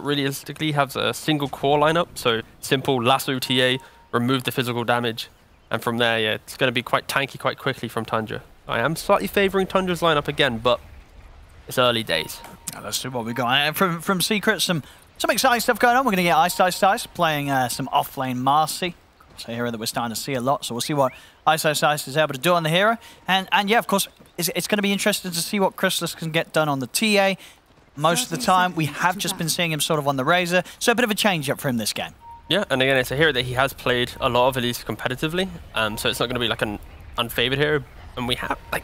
realistically has a single core lineup, so simple lasso TA, remove the physical damage, and from there, yeah, it's going to be quite tanky quite quickly from Tundra. I am slightly favouring Tundra's lineup again, but it's early days. Let's see what we got from Secret. Some exciting stuff going on. We're going to get Ice playing some off-lane Marcy. It's a hero that we're starting to see a lot, so we'll see what Ice is able to do on the hero. And yeah, of course, it's going to be interesting to see what Chrysalis can get done on the TA. Most of the time, we have just been seeing him sort of on the Razor, so a bit of a change-up for him this game. Yeah, and again, it's a hero that he has played a lot of, at least competitively, so it's not going to be like an unfavored hero. And we have, like,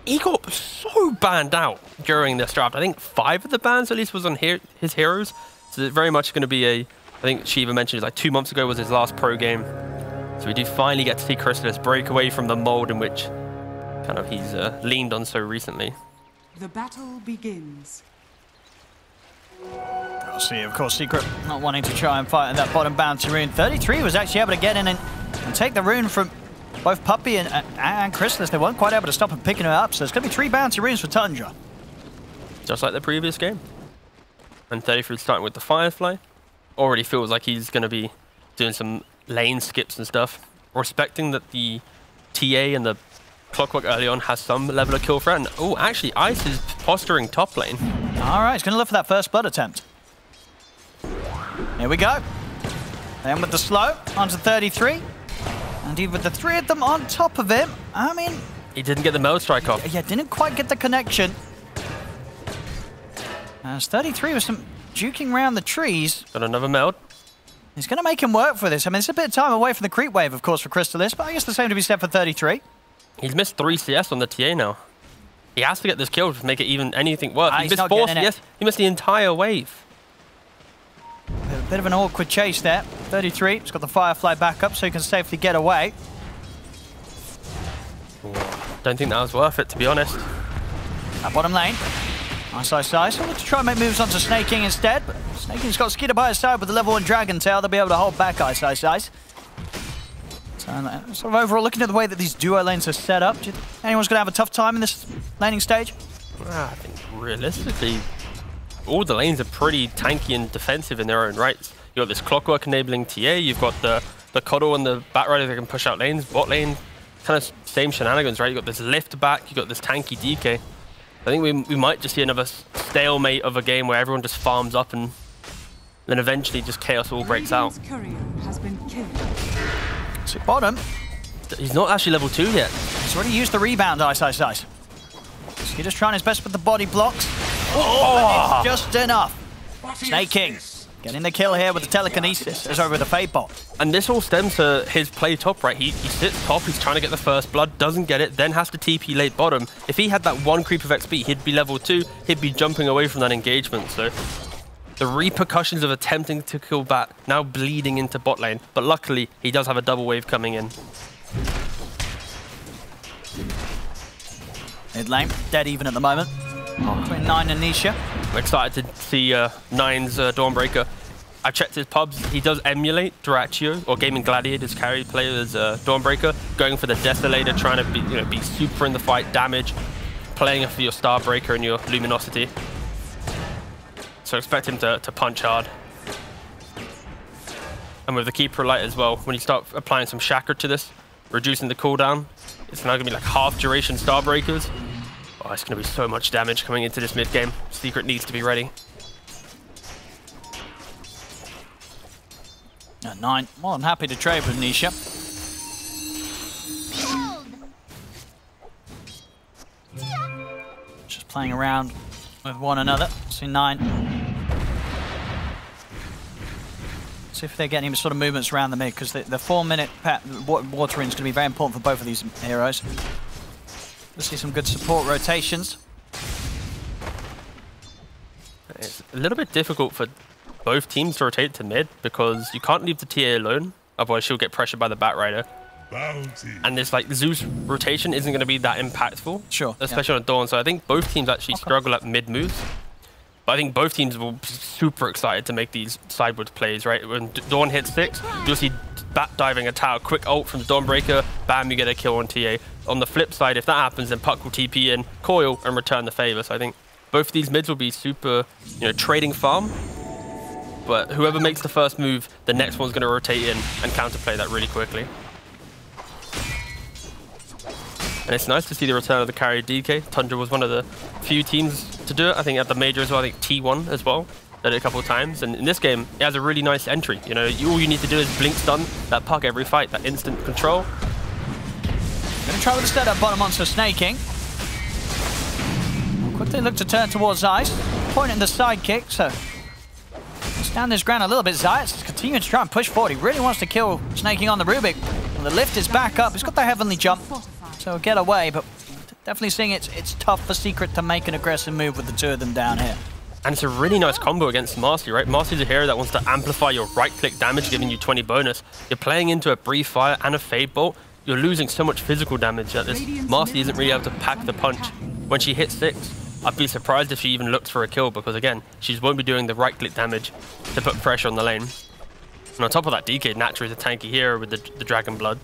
he got so banned out during this draft. I think 5 of the bans, at least, was on his heroes. So it's very much going to be I think Shiva mentioned, like 2 months ago was his last pro game. So we do finally get to see Chrysalis break away from the mold in which kind of he's leaned on so recently. The battle begins. We'll see, of course, Secret not wanting to try and fight at that bottom bounty rune. 33 was actually able to get in and take the rune from both Puppey and Chrysalis. They weren't quite able to stop him picking her up, so it's going to be 3 bounty runes for Tundra. Just like the previous game. And 33 starting with the Firefly. Already feels like he's going to be doing some lane skips and stuff. Respecting that the TA and the Clockwork early on has some level of kill threat. And, oh, actually, Ice is posturing top lane. All right, he's going to look for that first blood attempt. Here we go. Then with the slow, onto 33. And even with the 3 of them on top of him, I mean... He didn't get the meld strike off. Yeah, didn't quite get the connection. As 33 with some juking around the trees. Got another meld. He's going to make him work for this. I mean, it's a bit of time away from the creep wave, of course, for Chrysalis, but I guess the same to be said for 33. He's missed 3 CS on the TA now. He has to get this kill to make it even anything work. He he's missed 4 CS. He missed the entire wave. A bit of an awkward chase there. 33, he's got the Firefly back up so he can safely get away. Don't think that was worth it, to be honest. At bottom lane. Ice. So let's try and make moves onto Snake King instead, but Snake King's got Skidder by his side with the level 1 Dragon Tail. They'll be able to hold back Ice. So sort of overall, looking at the way that these duo lanes are set up, do you think anyone's going to have a tough time in this laning stage? I think realistically, all the lanes are pretty tanky and defensive in their own rights. You've got this Clockwork enabling TA, you've got the Coddle and the Batrider that can push out lanes, bot lane, kind of same shenanigans, right? You've got this lift back, you've got this tanky DK. I think we might just see another stalemate of a game where everyone just farms up and then eventually just chaos all breaks out. Courier has been killed. So bottom. He's not actually level 2 yet. He's already used the rebound, Ice. He's just trying his best with the body blocks. Oh! It's just enough. Snake King getting the kill here with the telekinesis. It's over the Fate Bot. And this all stems to his play top, right? He sits top, he's trying to get the first blood, doesn't get it, then has to TP late bottom. If he had that 1 creep of XP, he'd be level 2, he'd be jumping away from that engagement. So the repercussions of attempting to kill Bat now bleeding into bot lane. But luckily, he does have a double wave coming in. Mid lane, dead even at the moment. Between 9 and Nisha. We're excited to see 9's Dawnbreaker. I checked his pubs. He does emulate Duraccio or Gaming Gladiator's carry player as Dawnbreaker, going for the Desolator, trying to be super in the fight, damage, playing for your Starbreaker and your Luminosity. So expect him to punch hard. And with the Keeper Light as well, when you start applying some Chakra to this, reducing the cooldown, it's now going to be like half duration Starbreakers. Oh, it's going to be so much damage coming into this mid game. Secret needs to be ready. 9, more than happy to trade with Nisha. Just playing around with one another. See 9. See if they're getting any sort of movements around the mid, because the 4-minute water ring is going to be very important for both of these heroes. We'll see some good support rotations. It's a little bit difficult for both teams to rotate to mid because you can't leave the TA alone, otherwise she'll get pressured by the Batrider. Bounty. And this Zeus rotation isn't going to be that impactful. Sure. Especially on Dawn, so I think both teams actually struggle at mid moves. But I think both teams will be super excited to make these sideways plays, right? When Dawn hits 6, you'll see Bat diving a tower, quick ult from the Dawnbreaker, bam, you get a kill on TA. On the flip side, if that happens, then Puck will TP in, coil, and return the favor. So I think both of these mids will be super, trading farm. but whoever makes the first move, the next one's going to rotate in and counterplay that really quickly. And it's nice to see the return of the carry DK. Tundra was one of the few teams to do it. I think at the major as well. I think T1 as well. Did it a couple of times. And in this game, it has a really nice entry. You know, all you need to do is blink stun that puck every fight, that instant control. Going to try with the setup bottom monster snaking. Quickly look to turn towards Ice. Pointing the side kick, so stand his ground a little bit. Zayas continuing to try and push forward. He really wants to kill snaking on the Rubik. And the lift is back up. He's got the heavenly jump, so get away. But definitely seeing it's tough for Secret to make an aggressive move with the two of them down here. And it's a really nice combo against Marcy, right? Marcy's a hero that wants to amplify your right-click damage, giving you 20 bonus. You're playing into a brief fire and a fade bolt. You're losing so much physical damage that this Marcy isn't really able to pack the punch. When she hits 6, I'd be surprised if she even looks for a kill, because again, she just won't be doing the right-click damage to put pressure on the lane. And on top of that, DK naturally is a tanky hero with the Dragon Blood.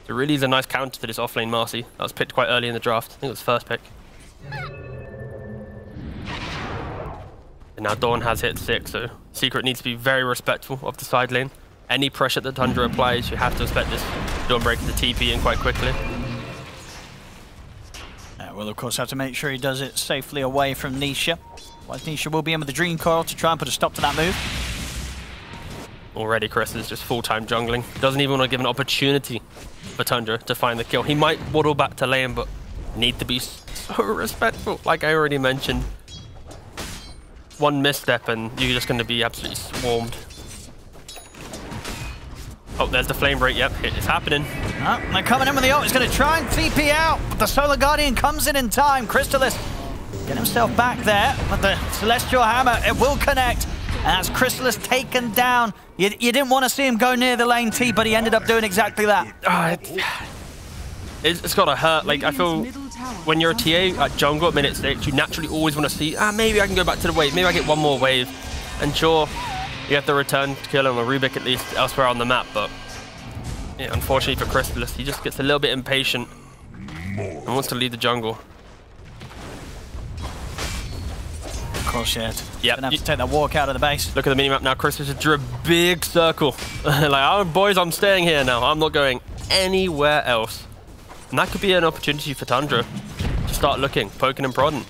So it really is a nice counter to this offlane Marcy. That was picked quite early in the draft. I think it was first pick. And now Dawn has hit 6, so Secret needs to be very respectful of the side lane. Any pressure that Tundra applies, you have to expect this Dawnbreaker to TP in quite quickly. We'll of course have to make sure he does it safely away from Nisha. Otherwise Nisha will be in with the Dream Coil to try and put a stop to that move. Already Chris is just full-time jungling. Doesn't even want to give an opportunity for Tundra to find the kill. He might waddle back to lane, but need to be so respectful, like I already mentioned. One misstep and you're just going to be absolutely swarmed. Oh, there's the flame break. Yep, it's happening. Oh, they're coming in with the ult. He's going to try and TP out. But the Solar Guardian comes in time. Crystallis get himself back there. But the Celestial Hammer, it will connect. And that's Crystallis taken down. You didn't want to see him go near the lane T, but he ended up doing exactly that. It's got to hurt. Like, I feel when you're a TA at jungle at minute 6, you naturally always want to see, maybe I can go back to the wave. Maybe I get one more wave. And sure, you have to return to kill him, or Rubik at least elsewhere on the map, but yeah, unfortunately for Crystallis, he just gets a little bit impatient and wants to lead the jungle. Of course, yeah. Yep. Gonna have to take that walk out of the base. Look at the minimap now. Crystallis has drew a big circle. Like, oh, boys, I'm staying here now. I'm not going anywhere else. And that could be an opportunity for Tundra to start looking, poking and prodding.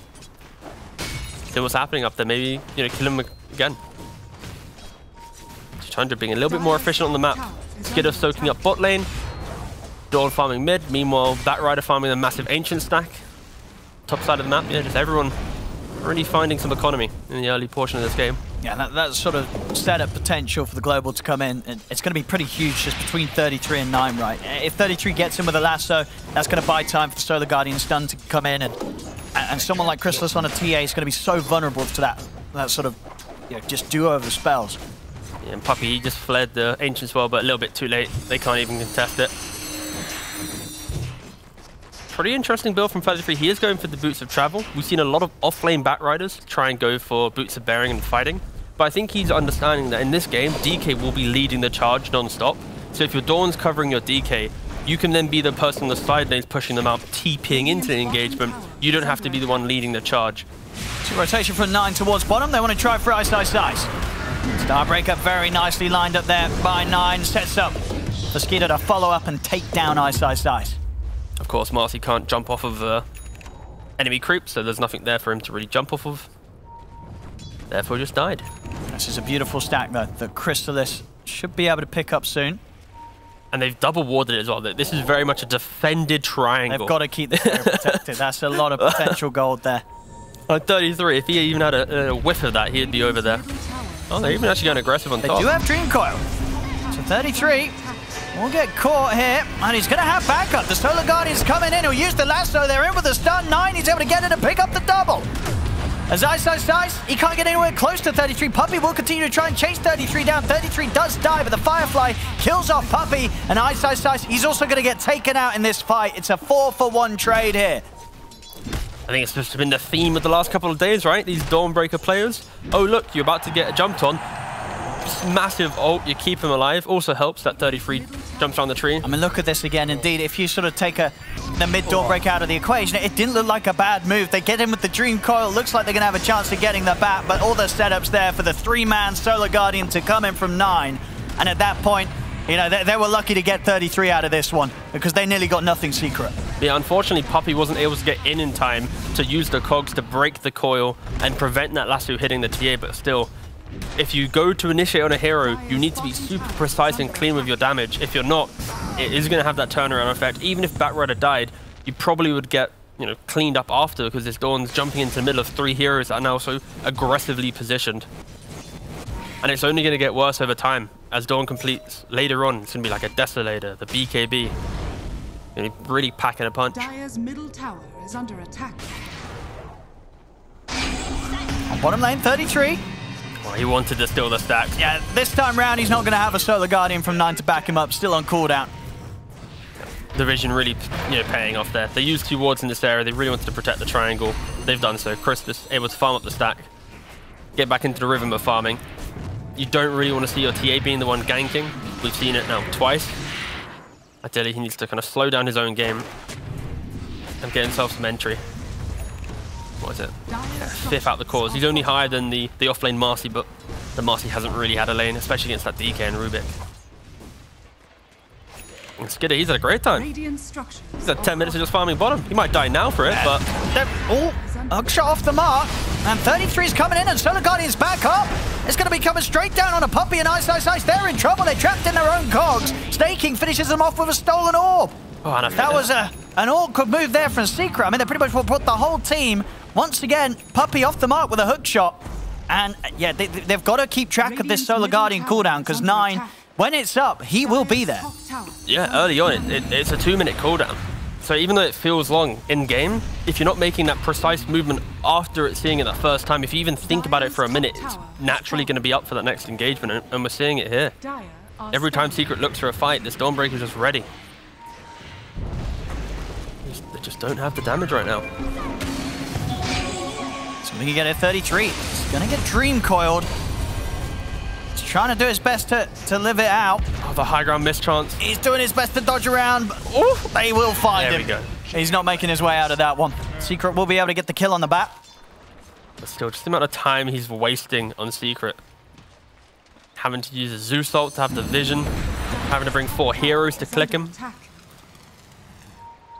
See what's happening up there. Maybe, you know, kill him again. Tundra being a little bit more efficient on the map. Skidder soaking up bot lane. Dawn farming mid. Meanwhile, Batrider farming a massive ancient stack. Top side of the map, yeah, just everyone really finding some economy in the early portion of this game. Yeah, that sort of setup potential for the Global to come in. It's going to be pretty huge just between 33 and 9, right? If 33 gets in with a lasso, that's going to buy time for the Solar Guardian stun to come in. And someone like Crystallis on a TA is going to be so vulnerable to that sort of, you know, just duo of the spells. Yeah, and Puppy, he just fled the Ancient Swell, but a little bit too late. They can't even contest it. Pretty interesting build from 33. He is going for the Boots of Travel. We've seen a lot of off-lane Batriders try and go for Boots of Bearing and fighting. But I think he's understanding that in this game, DK will be leading the charge non-stop. So if your Dawn's covering your DK, you can then be the person on the side lanes pushing them out, TPing into the engagement. You don't have to be the one leading the charge. So rotation from 9 towards bottom. They want to try for Ice. Starbreaker very nicely lined up there by 9. Sets up for Skeeter to follow up and take down Ice. Of course, Marcy can't jump off of enemy creep, so there's nothing there for him to really jump off of. Therefore, just died. This is a beautiful stack, though, that Crystallis should be able to pick up soon. And they've double warded it as well. This is very much a defended triangle. They've got to keep this area protected. That's a lot of potential gold there. On 33, if he even had a whiff of that, he'd be over there. Oh, they're even actually going aggressive on top. They do have Dream Coil. So 33 will get caught here, and he's going to have backup. The Solar Guardian's coming in. He'll use the lasso. They're in with the stun. 9, he's able to get it and pick up the double. As Ice, he can't get anywhere close to 33. Puppy will continue to try and chase 33 down. 33 does die, but the Firefly kills off Puppy, and Ice, he's also going to get taken out in this fight. It's a 4-for-1 trade here. I think it's just been the theme of the last couple of days, right? These Dawnbreaker players. Oh, look, you're about to get jumped on. Massive ult, you keep him alive. Also helps that 33 Jumps around the tree. I mean, look at this again. Indeed, if you sort of take the mid door break out of the equation, it didn't look like a bad move. They get in with the Dream Coil. Looks like they're going to have a chance of getting the bat, but all the setups there for the 3-man Solar Guardian to come in from 9. And at that point, you know, they were lucky to get 33 out of this one because they nearly got nothing secret. Yeah, unfortunately, Puppey wasn't able to get in time to use the cogs to break the coil and prevent that lasso hitting the TA, but still, if you go to initiate on a hero, you need to be super precise and clean with your damage. If you're not, it is going to have that turnaround effect. Even if Batrider died, you probably would get, you know, cleaned up after because this Dawn's jumping into the middle of 3 heroes that are now so aggressively positioned. And it's only going to get worse over time. As Dawn completes later on, it's going to be like a Desolator, the BKB. You know, really packing a punch. Dire's middle tower is under attack. On bottom lane, 33. Well, he wanted to steal the stacks. Yeah, this time round, he's not going to have a Solar Guardian from 9 to back him up. Still on cooldown. The vision really, you know, paying off there. They used 2 wards in this area. They really wanted to protect the triangle. They've done so. Crispus able to farm up the stack. Get back into the rhythm of farming. You don't really want to see your TA being the one ganking. We've seen it now twice. Ideally, he needs to kind of slow down his own game and get himself some entry. What is it? Yeah, 5th out the cause. He's only higher than the offlane Marcy, but the Marcy hasn't really had a lane, especially against that DK and Rubik. And Skidder, he's had a great time. He's had 10 minutes of just farming bottom. He might die now for it, but... Oh, hook shot off the mark. And 33's coming in, and Solar Guardian's back up. It's going to be coming straight down on a Puppey and Ice. They're in trouble. They're trapped in their own cogs. Staking finishes them off with a stolen orb. Oh, and that was an awkward move there from Secret. I mean, they pretty much put the whole team, once again, Puppey off the mark with a hook shot. And, yeah, they've got to keep track of this Solar Guardian cooldown, because 9, when it's up, he will be there. Yeah, early on, it's a 2-minute cooldown. So even though it feels long in-game, if you're not making that precise movement after seeing it that first time, if you even think about it for a minute, it's naturally going to be up for that next engagement, and we're seeing it here. Every time Secret looks for a fight, this Dawnbreaker's just ready. They just don't have the damage right now. So we can get a 33. He's going to get Dream Coiled. He's trying to do his best to live it out. Oh, the high ground mischance. He's doing his best to dodge around, but they will find him. There we go. He's not making his way out of that one. Secret will be able to get the kill on the bat. But still, just the amount of time he's wasting on Secret. Having to use a Zeus ult to have the vision. Having to bring 4 heroes to click him.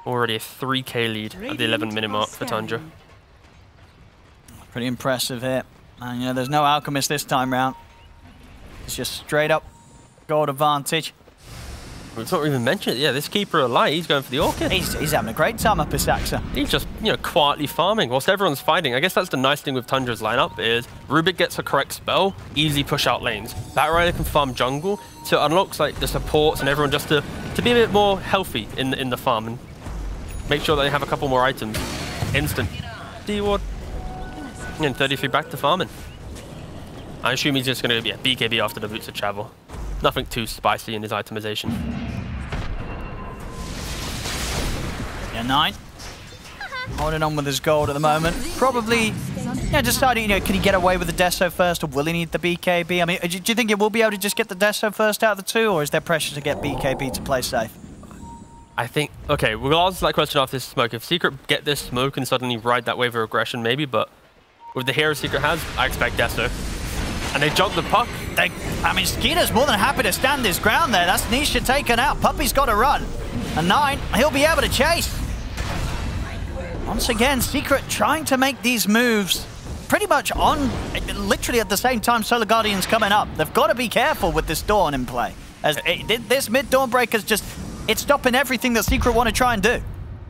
Already a 3k lead at the 11-minute mark for Tundra. Pretty impressive here. And, you know, there's no Alchemist this time round. It's just straight up gold advantage. We've not even mentioned it. Yeah, this keeper alive, he's going for the Orchid. He's having a great time up his Saxa. He's just, you know, quietly farming whilst everyone's fighting. I guess that's the nice thing with Tundra's lineup is Rubik gets a correct spell, easy push out lanes. Batrider can farm jungle, so it unlocks like the supports and everyone just to be a bit more healthy in the farm and make sure that they have a couple more items. Instant D-ward. And 33 back to farming. I assume he's just going to be BKB after the Boots of Travel. Nothing too spicy in his itemization. Yeah, 9. Holding on with his gold at the moment. Probably, yeah, deciding, you know, can he get away with the Deso first or will he need the BKB? I mean, do you think it will be able to just get the Deso first out of the 2 or is there pressure to get BKB to play safe? I think, okay, we'll answer that question after this smoke. If Secret get this smoke and suddenly ride that wave of aggression, maybe, but with the hero Secret has, I expect Deso. And they jump the puck. I mean, Skeeter's more than happy to stand his ground there. That's Nisha taken out. Puppey's got to run. A 9, he'll be able to chase. Once again, Secret trying to make these moves pretty much on, literally at the same time Solar Guardian's coming up. They've got to be careful with this Dawn in play. As this mid-Dawn breaker's just, it's stopping everything that Secret want to try and do.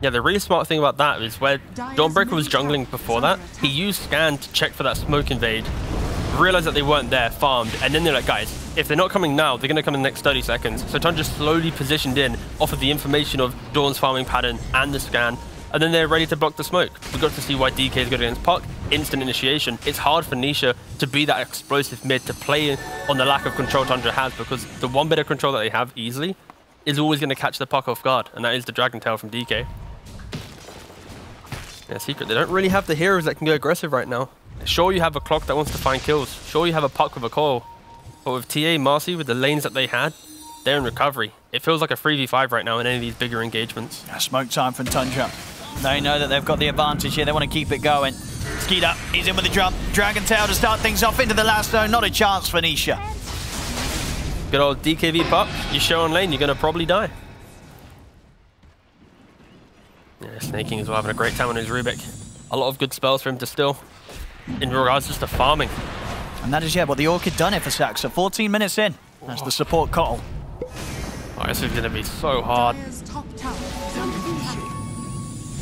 Yeah, the really smart thing about that is where Dawnbreaker was jungling before that, he used Scan to check for that smoke invade, realized that they weren't there, farmed, and then they're like, guys, if they're not coming now, they're going to come in the next 30 seconds. So Tundra slowly positioned in off of the information of Dawn's farming pattern and the Scan, and then they're ready to block the smoke. We got to see why DK is good against Puck, instant initiation. It's hard for Nisha to be that explosive mid to play on the lack of control Tundra has, because the one bit of control that they have easily is always going to catch the Puck off guard, and that is the Dragon Tail from DK. Yeah, Secret, they don't really have the heroes that can go aggressive right now. Sure, you have a Clock that wants to find kills. Sure, you have a Puck with a coil. But with TA, Marcy, with the lanes that they had, they're in recovery. It feels like a 3v5 right now in any of these bigger engagements. Smoke time from Tundra. They know that they've got the advantage here. They want to keep it going. Skied up. He's in with the jump. Dragon Tail to start things off into the last zone. Not a chance for Nisha. Good old DKV pup. You show on lane, you're going to probably die. Yeah, Snaking is having a great time on his Rubik. A lot of good spells for him to steal in regards just to farming. And that is, yeah, what the Orchid done it for Saxa. 14 minutes in. That's the support Cottle. Oh, this is going to be so hard.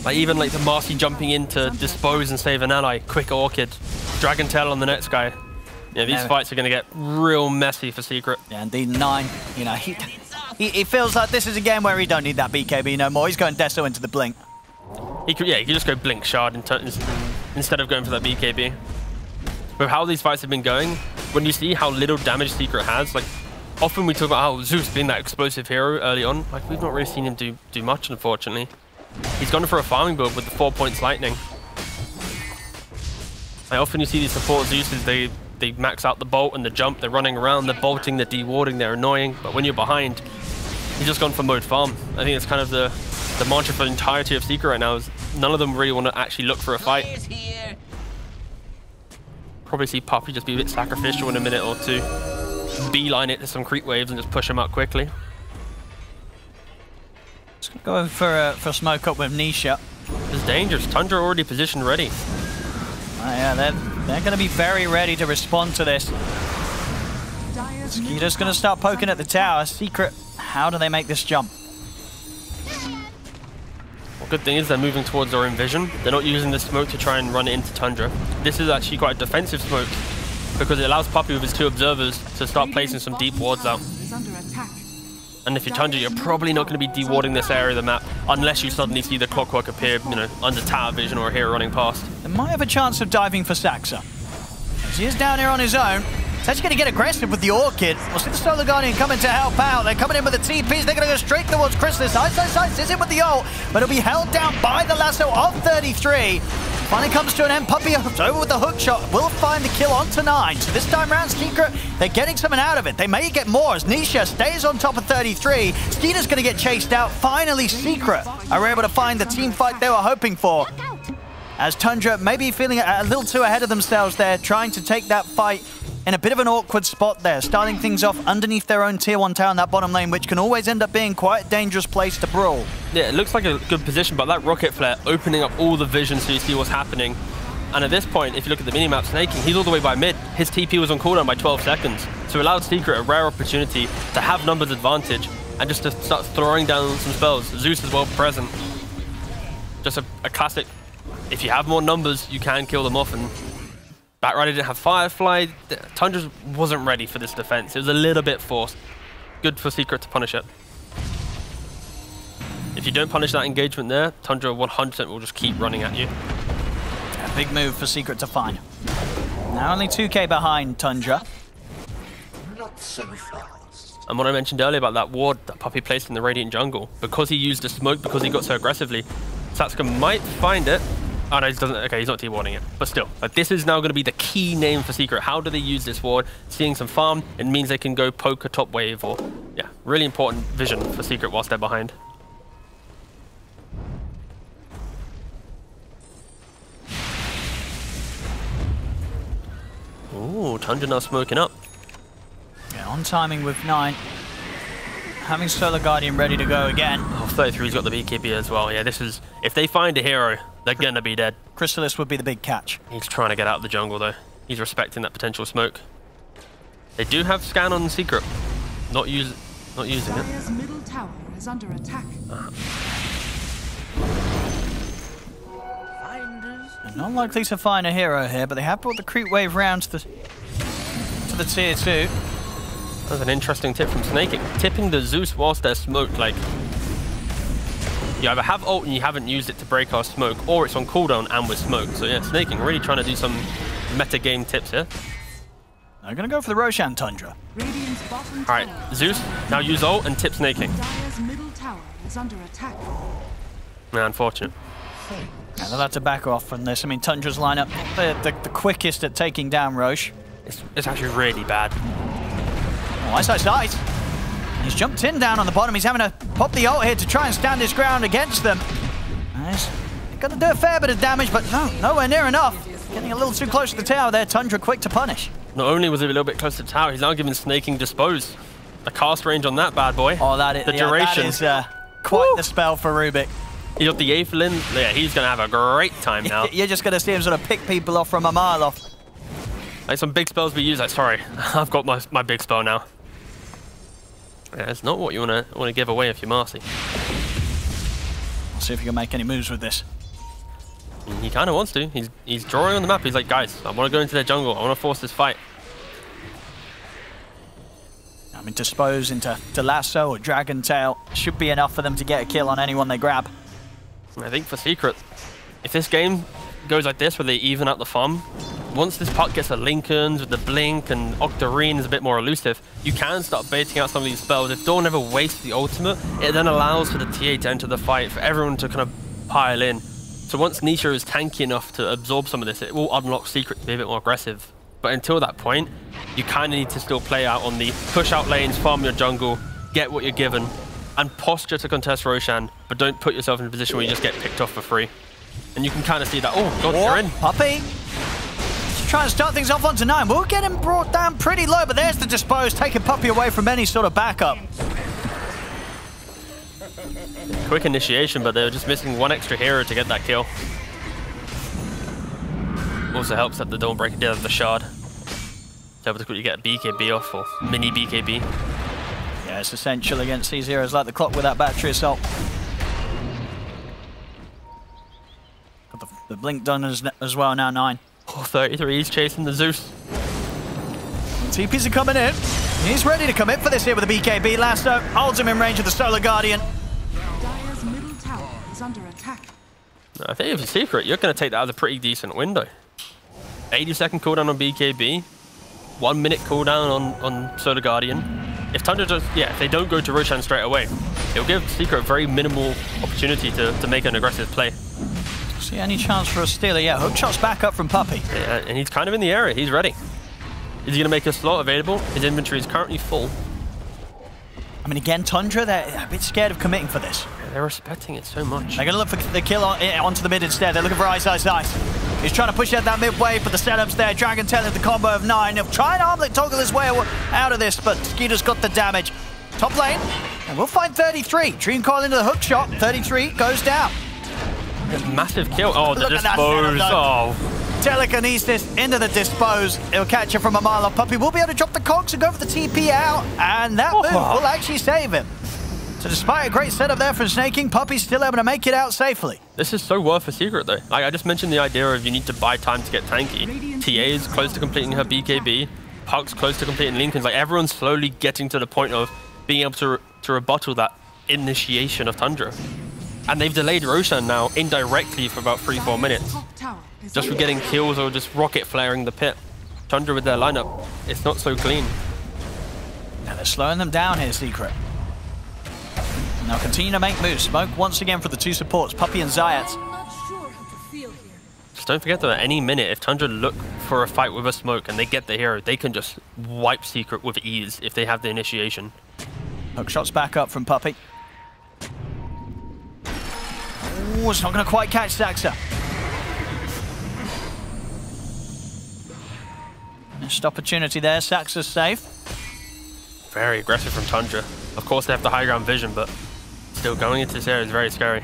Like even like the Marcy jumping in to dispose and save an ally. Quick Orchid. Dragon Tail on the next guy. Yeah, these fights are going to get real messy for Secret. Yeah, indeed, 9. You know, he feels like this is a game where he don't need that BKB no more. He's going Deso into the Blink. He could just go Blink Shard instead of going for that BKB. With how these fights have been going, when you see how little damage Secret has, like often we talk about how Zeus being that explosive hero early on, like we've not really seen him do much, unfortunately. He's gone for a farming build with the 4 points lightning. Like often you see these support Zeuses, they max out the bolt and the jump, they're running around, they're bolting, they're dewarding, they're annoying, but when you're behind, he's just gone for mode farm. I think it's kind of the mantra for the entirety of Secret right now is none of them really want to actually look for a fight. Probably see Puppy just be a bit sacrificial in a minute or two. Beeline it to some creep waves and just push him out quickly. Just gonna go for a smoke up with Nisha. It's dangerous. Tundra already positioned ready. Yeah, they're going to be very ready to respond to this. Skeeter's going to start poking at the tower. Secret, how do they make this jump? Well, good thing is they're moving towards their own vision. They're not using the smoke to try and run it into Tundra. This is actually quite a defensive smoke because it allows Puppy with his 2 observers to start placing some deep wards out. And if you're Tundra, you're probably not going to be dewarding this area of the map unless you suddenly see the clockwork appear, you know, under tower vision or a hero running past. They might have a chance of diving for Saxa. As he is down here on his own, he's actually going to get aggressive with the Orchid. We'll see the Solar Guardian coming to help out. They're coming in with the TPs. They're going to go straight towards Chrysalis. Ice is in with the ult, but it'll be held down by the lasso of 33. Finally comes to an end. Puppy over with the hook shot. Will find the kill onto 9. So this time around, Secret, they're getting something out of it. They may get more as Nisha stays on top of 33. Skeeter's going to get chased out. Finally, Secret are able to find the team fight they were hoping for. As Tundra maybe feeling a little too ahead of themselves there, trying to take that fight in a bit of an awkward spot there, starting things off underneath their own tier 1 tower in that bottom lane, which can always end up being quite a dangerous place to brawl. Yeah, it looks like a good position, but that rocket flare opening up all the vision so you see what's happening. And at this point, if you look at the minimap, Snaking, he's all the way by mid. His TP was on cooldown by 12 seconds. So it allowed Secret a rare opportunity to have numbers advantage and just to start throwing down some spells. Zeus is well present. Just a classic, if you have more numbers, you can kill them off. And Batrider didn't have Firefly. Tundra wasn't ready for this defense. It was a little bit forced. Good for Secret to punish it. If you don't punish that engagement there, Tundra 100% will just keep running at you. A big move for Secret to find. Now only 2k behind Tundra. Not so fast. And what I mentioned earlier about that ward that Puppy placed in the Radiant jungle, because he used a smoke, because he got so aggressively, Satsuka might find it. Oh no, he doesn't. Okay, he's not T-warding it. But still, like, this is now going to be the key name for Secret. How do they use this ward? Seeing some farm, it means they can go poke a top wave or, yeah, really important vision for Secret whilst they're behind. Ooh, Tundra now smoking up. Yeah, on timing with 9. Having Solar Guardian ready to go again. Oh, 33's got the BKB as well. Yeah, this is... If they find a hero, they're going to be dead. Chrysalis would be the big catch. He's trying to get out of the jungle, though. He's respecting that potential smoke. They do have scan on Secret. Not using it. Dire's middle tower is under attack. They're not likely to find a hero here, but they have brought the creep wave round to the tier 2. That's an interesting tip from Snaking. Tipping the Zeus whilst they're smoked, like... You either have ult and you haven't used it to break our smoke, or it's on cooldown and with smoke. So yeah, Snaking really trying to do some meta game tips here. They're going to go for the Roshan Tundra. Alright, Zeus, now use ult and tip Snaking. Dire's middle tower is under attack. Yeah, unfortunate. Yeah, they'll have to back off from this. I mean, Tundra's lineup, the quickest at taking down Roche. It's actually really bad. Oh, ice. He's jumped in down on the bottom. He's having to pop the ult here to try and stand his ground against them. He's going to do a fair bit of damage, but no, nowhere near enough. Getting a little too close to the tower there. Tundra quick to punish. Not only was he a little bit close to the tower, he's now giving Snaking Dispose. The cast range on that bad boy. Oh, that is, the duration. That is quite the spell for Rubik. He got the Aethelin. Yeah, he's going to have a great time now. You're just going to see him sort of pick people off from a mile off. Like some big spells we use, like, sorry, I've got my big spell now. Yeah, it's not what you want to give away if you're Marcy. We'll see if he can make any moves with this. He kind of wants to. He's drawing on the map. He's like, guys, I want to go into their jungle. I want to force this fight. I mean, Dispose into Lasso or Dragon Tail should be enough for them to get a kill on anyone they grab. I think for Secret, if this game goes like this, where they even out the farm, once this puck gets the Lincolns with the Blink and Octarine is a bit more elusive, you can start baiting out some of these spells. If Dawn never wastes the ultimate, it then allows for the TA to enter the fight, for everyone to kind of pile in. So once Nisha is tanky enough to absorb some of this, it will unlock Secret to be a bit more aggressive. But until that point, you kind of need to still play out on the push out lanes, farm your jungle, get what you're given, and posture to contest Roshan, but don't put yourself in a position where you just get picked off for free. And you can kind of see that, oh god, they're in. Puppey! Just trying to start things off onto 9. We'll get him brought down pretty low, but there's the Dispose, taking Puppey away from any sort of backup. Quick initiation, but they were just missing one extra hero to get that kill. Also helps that they don't break it down with the shard. It's able to quickly get a BKB off, or mini BKB. Yeah, it's essential against these heroes like the clock with that battery assault. Got the blink done as well now, 9. Oh, 33, he's chasing the Zeus. TPs are coming in. He's ready to commit for this here with the BKB. Lasso holds him in range of the Solar Guardian. Dire's middle tower is under attack. I think if it's Secret, you're going to take that as a pretty decent window. 80-second cooldown on BKB, 1 minute cooldown on Solar Guardian. If Tundra does, if they don't go to Roshan straight away, it'll give Secret a very minimal opportunity to make an aggressive play. See any chance for a stealer? Yeah, hookshot's back up from Puppey. Yeah, and he's kind of in the area. He's ready. Is he going to make a slot available? His inventory is currently full. I mean, again, Tundra, they're a bit scared of committing for this. Yeah, they're respecting it so much. They're going to look for the kill onto the mid instead. They're looking for Ice. He's trying to push out that mid wave, but the setup's there. Dragon Tail with the combo of 9. He'll try and armlet toggle his way out of this, but Skeeter's got the damage. Top lane, and we'll find 33. Dream Coil into the hook shot. 33 goes down. Massive kill. Oh, the Dispose. Oh. Telekinesis into the Dispose. It'll catch him from a mile off. Puppey will be able to drop the cogs and go for the TP out, and that move will actually save him. So despite a great setup there for Snaking, Puppey's still able to make it out safely. This is so worth a Secret though. Like I just mentioned the idea of you need to buy time to get tanky. TA is close to completing her BKB. Puck's close to completing Lincoln's. Like everyone's slowly getting to the point of being able to rebuttal that initiation of Tundra. And they've delayed Roshan now indirectly for about 3-4 minutes. Just for getting kills or just rocket flaring the pit. Tundra with their lineup, it's not so clean. Now they're slowing them down here, Secret. And they'll continue to make moves. Smoke once again for the 2 supports, Puppey and Zayat. Just don't forget that at any minute, if Tundra look for a fight with a smoke and they get the hero, they can just wipe Secret with ease if they have the initiation. Hookshot's back up from Puppey. Oh, it's not going to quite catch Saxa. Missed opportunity there. Saxa's safe. Very aggressive from Tundra. Of course, they have the high ground vision, but still going into this area is very scary.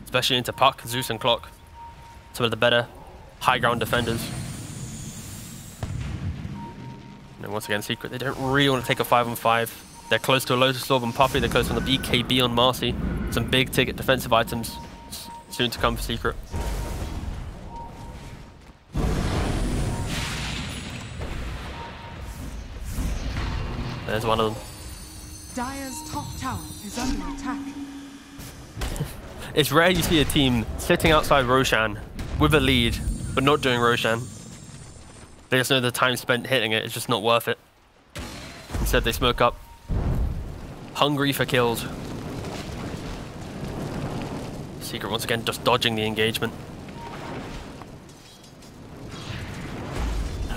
Especially into Puck, Zeus, and Clock. Some of the better high ground defenders. And once again, Secret, they don't really want to take a 5-on-5. They're close to a Lotus Orb on Puppey. They're close on the BKB on Marcy. Some big ticket defensive items soon to come for Secret. There's one of them. Dire's top tower is under attack. It's rare you see a team sitting outside Roshan with a lead, but not doing Roshan. They just know the time spent hitting it is just not worth it. Instead, they smoke up. Hungry for kills. Secret once again just dodging the engagement.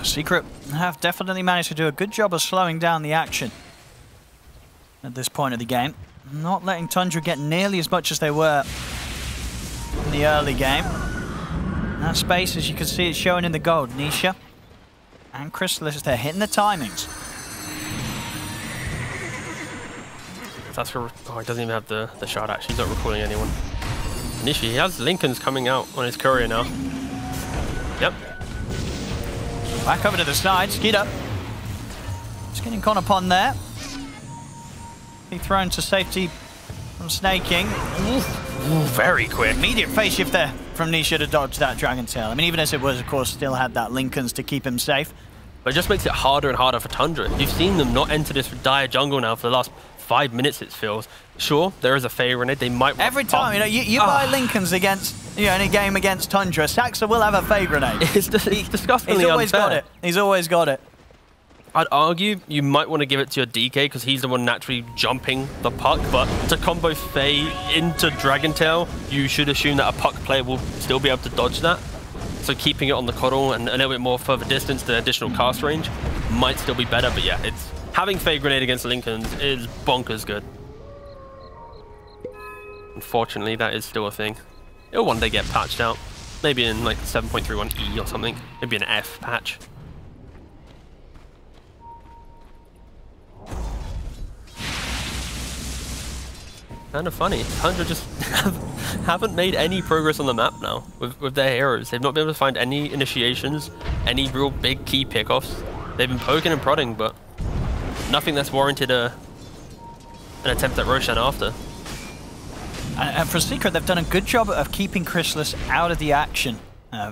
Secret have definitely managed to do a good job of slowing down the action. at this point of the game. Not letting Tundra get nearly as much as they were in the early game. That space, as you can see, is showing in the gold. Nisha and Chrysalis, they're hitting the timings. That's for, oh, he doesn't even have the shot actually. He's not recalling anyone. Nisha, he has Lincolns coming out on his courier now. Yep. Back over to the side, Skeeter. Just getting caught upon there. Be thrown to safety from snaking. Ooh, very quick. Immediate face shift there from Nisha to dodge that Dragon Tail. I mean, even as it was, of course, still had that Lincolns to keep him safe. But it just makes it harder and harder for Tundra. You've seen them not enter this dire jungle now for the last 5 minutes, it feels. Sure, there is a Fey Grenade. They might... Every time, you know, you buy Lincolns against, you know, in a game against Tundra, Saxa will have a Fey Grenade. It's disgustingly He's always unfair. got it. He's always got it. I'd argue you might want to give it to your DK because he's the one naturally jumping the puck, but to combo Fey into Dragon Tail, you should assume that a puck player will still be able to dodge that. So keeping it on the coddle and a little bit more further distance, the additional cast range might still be better, but yeah, it's having Fey Grenade against Lincolns is bonkers good. Unfortunately, that is still a thing. It'll one day get patched out. Maybe in like 7.31E or something. Maybe an F patch. Kind of funny. Tundra just haven't made any progress on the map now with their heroes. They've not been able to find any initiations, any real big key pickoffs. They've been poking and prodding, but nothing that's warranted an attempt at Roshan after. And for Secret, they've done a good job of keeping Chrysalis out of the action.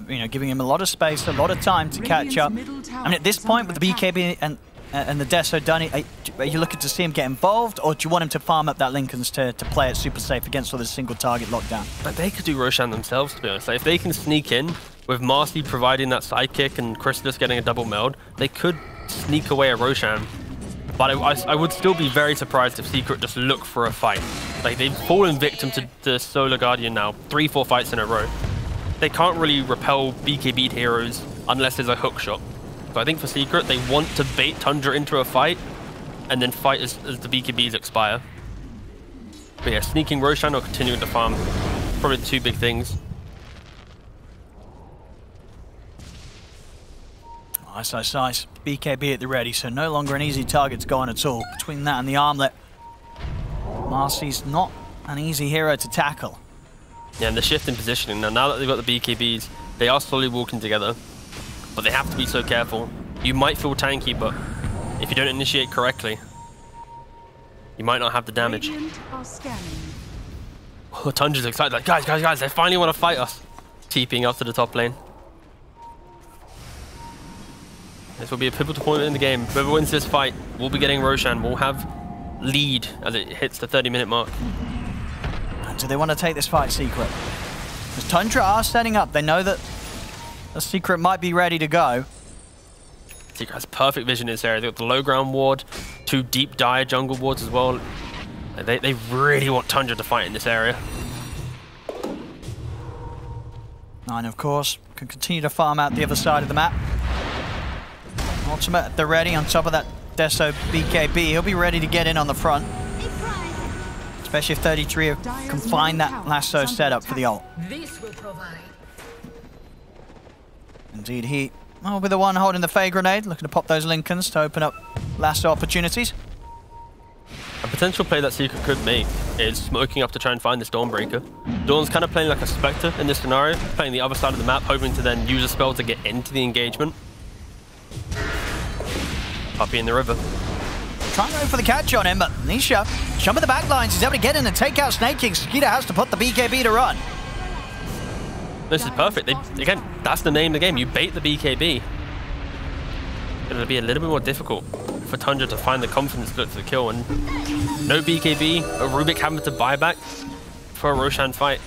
You know, giving him a lot of space, a lot of time to catch up. I mean, at this point, with the BKB and the Deso done, are you looking to see him get involved, or do you want him to farm up that Lincolns to play it super safe against all this single target lockdown? But they could do Roshan themselves, to be honest. Like, if they can sneak in with Marcy providing that sidekick and Chrysalis getting a double meld, they could sneak away a Roshan. But I would still be very surprised if Secret just look for a fight. Like, they've fallen victim to the Solar Guardian now 3-4 fights in a row. They can't really repel BKB heroes unless there's a hook shot. So I think for Secret, they want to bait Tundra into a fight and then fight as the BKBs expire. But yeah, sneaking Roshan or continuing to farm, probably the two big things. Nice. BKB at the ready, so no longer an easy target to go on at all. Between that and the armlet, Marcy's not an easy hero to tackle. Yeah, and the shift in positioning. Now that they've got the BKBs, they are slowly walking together. But they have to be so careful. You might feel tanky, but if you don't initiate correctly, you might not have the damage. Oh, Tundra's excited, like, guys, they finally want to fight us. TPing up to the top lane. This will be a pivotal point in the game. Whoever wins this fight will be getting Roshan. We'll have lead as it hits the 30-minute mark. And do they want to take this fight, Secret? Because Tundra are setting up. They know that the Secret might be ready to go. Secret has perfect vision in this area. They've got the low ground ward, 2 deep dire jungle wards as well. They really want Tundra to fight in this area. Nine, of course, can continue to farm out the other side of the map. Ultimate at the ready on top of that Deso BKB. He'll be ready to get in on the front. Especially if 33 can find that lasso setup for the ult. This will provide. Indeed, he will be the one holding the Fey Grenade, looking to pop those Lincolns to open up lasso opportunities. A potential play that Secret could make is smoking up to try and find this Dawnbreaker. Dawn's kind of playing like a Spectre in this scenario, playing the other side of the map, hoping to then use a spell to get into the engagement. Puppy in the river. Trying to go for the catch on him, but Nisha, jump at the back lines, he's able to get in and take out Snake King. Skeeter has to put the BKB to run. This is perfect. Again, that's the name of the game. You bait the BKB. It'll be a little bit more difficult for Tundra to find the confidence to look for the kill, and no BKB, a Rubik having to buy back for a Roshan fight.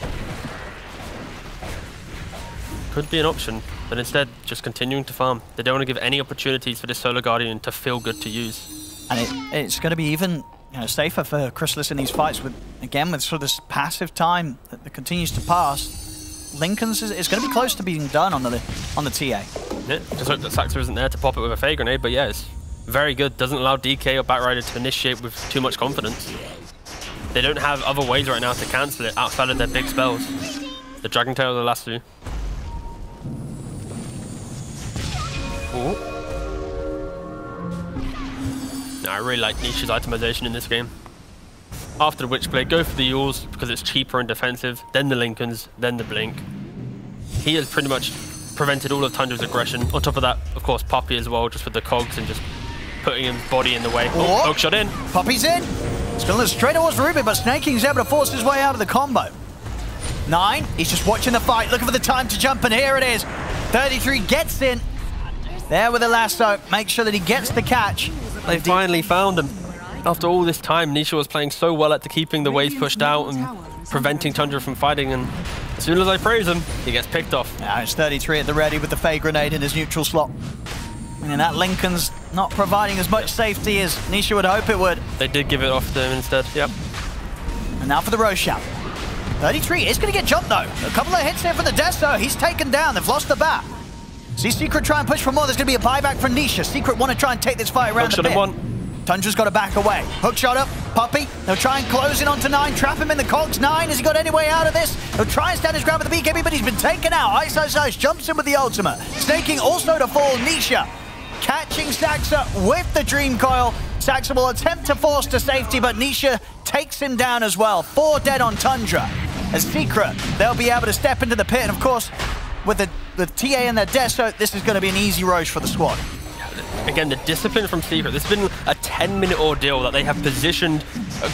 Could be an option, but instead just continuing to farm. They don't want to give any opportunities for this Solar Guardian to feel good to use. And it's going to be even safer for Chrysalis in these fights with sort of this passive time that continues to pass. Lincoln's is going to be close to being done on the TA. Yeah, just hope that Saxa isn't there to pop it with a Fey Grenade, but yeah, it's very good. Doesn't allow DK or Batrider to initiate with too much confidence. They don't have other ways right now to cancel it outside of their big spells. The Dragon Tail, the last two. Ooh. Now, I really like Nisha's itemization in this game. After the Witchblade, go for the Yules because it's cheaper and defensive, then the Lincolns, then the Blink. He has pretty much prevented all of Tundra's aggression. On top of that, of course, Poppy as well, just with the cogs and just putting his body in the way. Oh, hook shot in. Poppy's in. It's going to look straight towards Ruby, but Snaking's able to force his way out of the combo. 9, he's just watching the fight, looking for the time to jump, and here it is. 33 gets in. There with the lasso, make sure that he gets the catch. They finally found him. After all this time, Nisha was playing so well at keeping the waves pushed out and preventing Tundra from fighting, and as soon as I praise him, he gets picked off. Now it's 33 at the ready with the Fey Grenade in his neutral slot. And that Lincoln's not providing as much safety as Nisha would hope it would. They did give it off to him instead, yep. And now for the Roshan. 33 is going to get jumped though. A couple of hits here for the Deso. He's taken down. They've lost the bat. See Secret try and push for more. There's going to be a buyback from Nisha. Secret want to try and take this fight around the pit. Tundra's got to back away. Hook shot up. Poppy. They'll try and close in onto 9. Trap him in the cogs. 9. Has he got any way out of this? He'll try and stand his ground with the BKB, but he's been taken out. Ice jumps in with the ultimate. Snaking also to fall. Nisha catching Saxa with the Dream Coil. Saxa will attempt to force to safety, but Nisha takes him down as well. 4 dead on Tundra. As Secret, they'll be able to step into the pit, and of course, with the TA and their Deso, this is going to be an easy Roche for the squad. Again, the discipline from Secret. This has been a 10-minute ordeal that they have positioned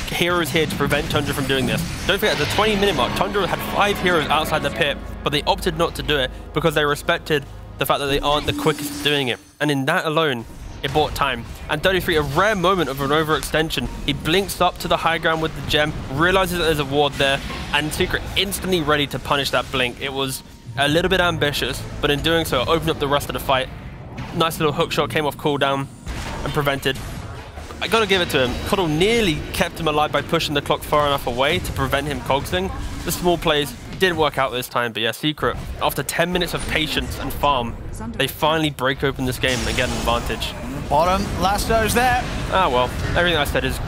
heroes here to prevent Tundra from doing this. Don't forget, at the 20-minute mark, Tundra had 5 heroes outside the pit, but they opted not to do it because they respected the fact that they aren't the quickest at doing it. And in that alone, it bought time. And 33, a rare moment of an overextension. He blinks up to the high ground with the gem, realizes that there's a ward there, and Secret instantly ready to punish that blink. It was a little bit ambitious, but in doing so, it opened up the rest of the fight. Nice little hook shot came off cooldown and prevented. I gotta give it to him. Cuddle nearly kept him alive by pushing the clock far enough away to prevent him cogsing. The small plays didn't work out this time, but yeah, Secret, after 10 minutes of patience and farm, they finally break open this game and get an advantage. Bottom, lasso's there. Ah, well, everything I said is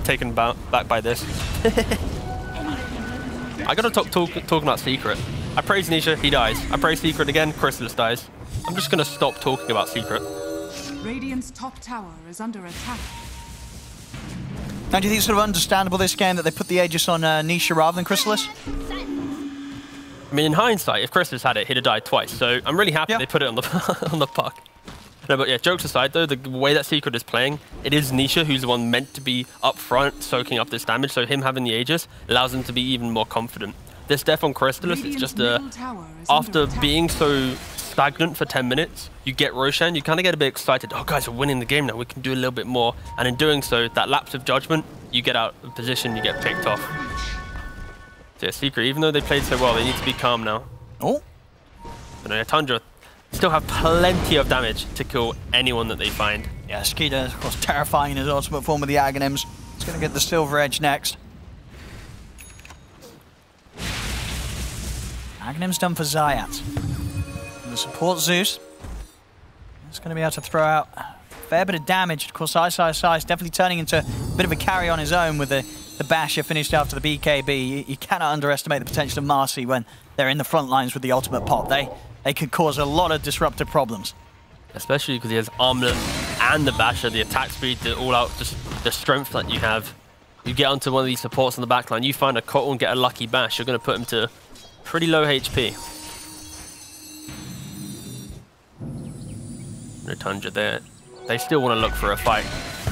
taken back by this. I gotta talking about Secret. I praise Nisha, he dies. I praise Secret again, Chrysalis dies. I'm just gonna stop talking about Secret. Radiant's top tower is under attack. Now, do you think it's sort of understandable this game that they put the Aegis on Nisha rather than Chrysalis? I mean, in hindsight, if Chrysalis had it, he'd have died twice. So I'm really happy they put it on the on the puck. No, but yeah, jokes aside though, the way that Secret is playing, it is Nisha who's the one meant to be up front, soaking up this damage. So him having the Aegis allows him to be even more confident. This death on Chrysalis, it's just after being so stagnant for 10 minutes, you get Roshan, you kind of get a bit excited. Oh, guys, we're winning the game now. We can do a little bit more. And in doing so, that lapse of judgment, you get out of position, you get picked off. So yeah, Secret, even though they played so well, they need to be calm now. Oh. But no, Tundra still have plenty of damage to kill anyone that they find. Yeah, Skeeter, of course, terrifying in his ultimate form with the Aghanims. He's going to get the Silver Edge next. Aghanim's done for Zayat. The support Zeus. It's going to be able to throw out a fair bit of damage. Of course, Ice definitely turning into a bit of a carry on his own with the Basher finished after the BKB. You cannot underestimate the potential of Marcy when they're in the front lines with the ultimate pop. They could cause a lot of disruptive problems. Especially because he has Armlet and the Basher, the attack speed, the all-out, just the strength that you have. You get onto one of these supports on the backline, you find a Cottle and get a lucky Bash, you're going to put him to pretty low HP. No Tundra there. They still want to look for a fight.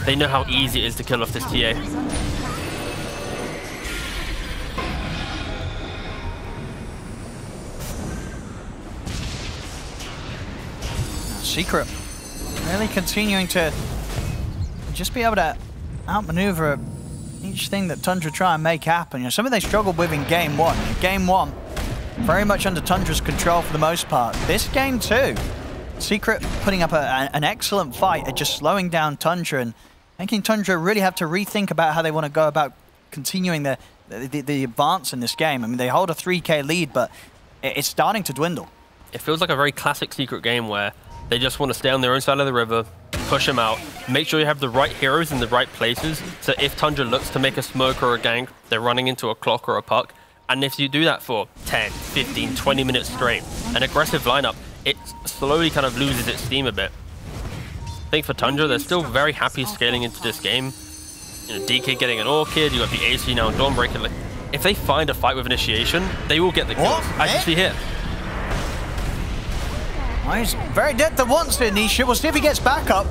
They know how easy it is to kill off this TA. Secret really continuing to just be able to outmaneuver each thing that Tundra try and make happen. You know, something they struggled with in game one. Game one, very much under Tundra's control for the most part. This game too, Secret putting up an excellent fight at just slowing down Tundra and making Tundra really have to rethink about how they want to go about continuing the advance in this game. I mean, they hold a 3K lead, but it's starting to dwindle. It feels like a very classic Secret game where they just want to stay on their own side of the river, push him out, make sure you have the right heroes in the right places, so if Tundra looks to make a smoke or a gank, they're running into a clock or a puck. And if you do that for 10, 15, 20 minutes straight, an aggressive lineup, it slowly kind of loses its steam a bit. I think for Tundra, they're still very happy scaling into this game. You know, DK getting an Orchid, you got the AC now and Dawnbreaker. Like, if they find a fight with initiation, they will get the kills. As you see here. Oh, he's very dead to once here, Nisha. We'll see if he gets back up.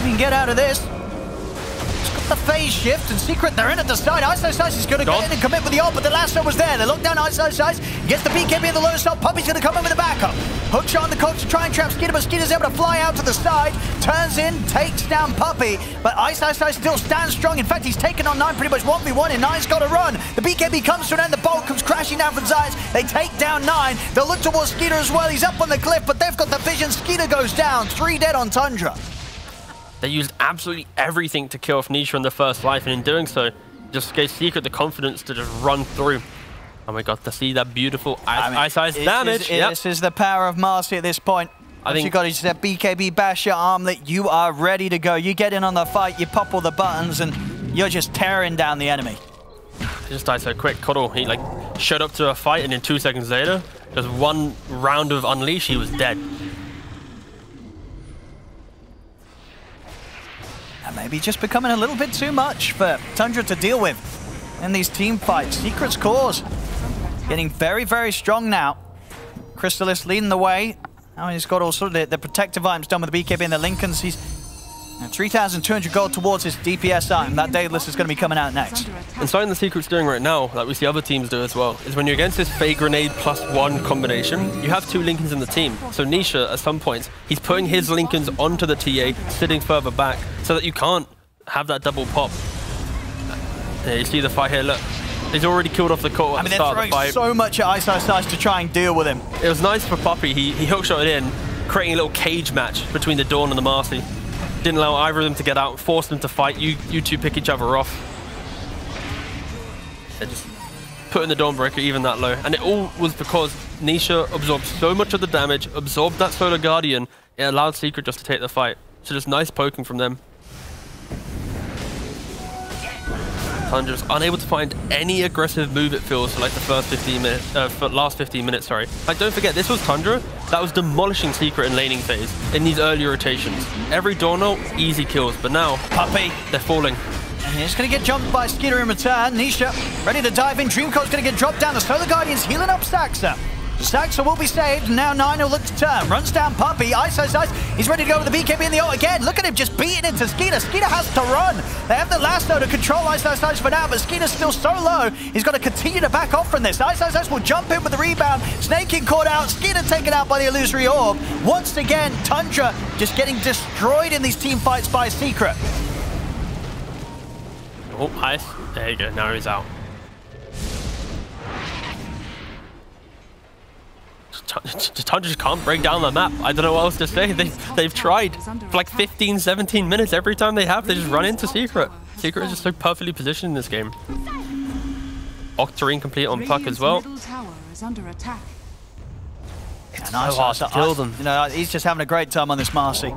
He can get out of this. He's got the phase shift and Secret, they're in at the side. Ice is going to get in and commit with the ult, but the last one was there. They lock down Ice. He gets the BKB in the low stop. Puppy's going to come in with the backup. Hookshot on the coach to try and trap Skinner, but Skinner's able to fly out to the side. Turns in, takes down Puppy, but Ice still stands strong. In fact, he's taken on 9 pretty much 1v1, and 9's got to run. The BKB comes to an end, the bolt comes crashing down from Zayas. They take down 9. They'll look towards Skinner as well. He's up on the cliff, but they've got the vision. Skinner goes down. 3 dead on Tundra. They used absolutely everything to kill off Nisha in the first life, and in doing so, just gave Secret the confidence to just run through. And we got to see that beautiful Ice damage. This is the power of Marcy at this point. I think you got his BKB bash your armlet, you are ready to go. You get in on the fight, you pop all the buttons, and you're just tearing down the enemy. He just died so quick. Cuddle, he like showed up to a fight, and then 2 seconds later, just one round of Unleash, he was dead. And maybe just becoming a little bit too much for Tundra to deal with in these team fights. Secret's cause getting very, very strong now. Crystallis leading the way. Now he's got all sort of the protective items done with the BKB and the Lincolns. He's 3,200 gold towards his DPS item. That Daedalus is going to be coming out next. And something the Secret's doing right now, like we see other teams do as well, is when you're against this Fade Grenade +1 combination, you have 2 Lincolns in the team. So Nisha, at some points, he's putting his Lincolns onto the TA, sitting further back, so that you can't have that double pop. Yeah, you see the fight here, look. He's already killed off the core at the start of the fight. So much at Ice to try and deal with him. It was nice for Puppy. He hookshot it in, creating a little cage match between the Dawn and the Marcy. Didn't allow either of them to get out, forced them to fight. You two pick each other off. They're just putting the Dawnbreaker even that low. And it all was because Nisha absorbed so much of the damage, absorbed that Solar Guardian, it allowed Secret just to take the fight. So just nice poking from them. Tundra's unable to find any aggressive move, it feels, for like the first 15 minutes, last 15 minutes, sorry. Like, don't forget, this was Tundra that was demolishing Secret in laning phase in these early rotations. Every Dawn ult, easy kills, but now, Puppy, they're falling. And he's going to get jumped by Skinner in return. Nisha ready to dive in. Dreamcoat's going to get dropped down. The Solar Guardian's healing up Saxa. Saxa will be saved. Now 9 will look to turn. Runs down Puppy. Ice. He's ready to go with the BKB in the ult again. Look at him just beating into Skeeter. Skeeter has to run. They have the last though to control Ice for now, but Skeeter's still so low. He's got to continue to back off from this. Ice will jump in with the rebound. Snaking caught out. Skeeter taken out by the illusory orb. Once again, Tundra just getting destroyed in these team fights by Secret. Oh, Ice. There you go. Now he's out. Tundra just can't break down the map. I don't know what else to say. They've tried for like 15, 17 minutes. Every time they have, they just run into Secret. Secret is just so perfectly positioned in this game. Octarine complete on Puck as well. It's so hard to kill them. You know, he's just having a great time on this Marcy.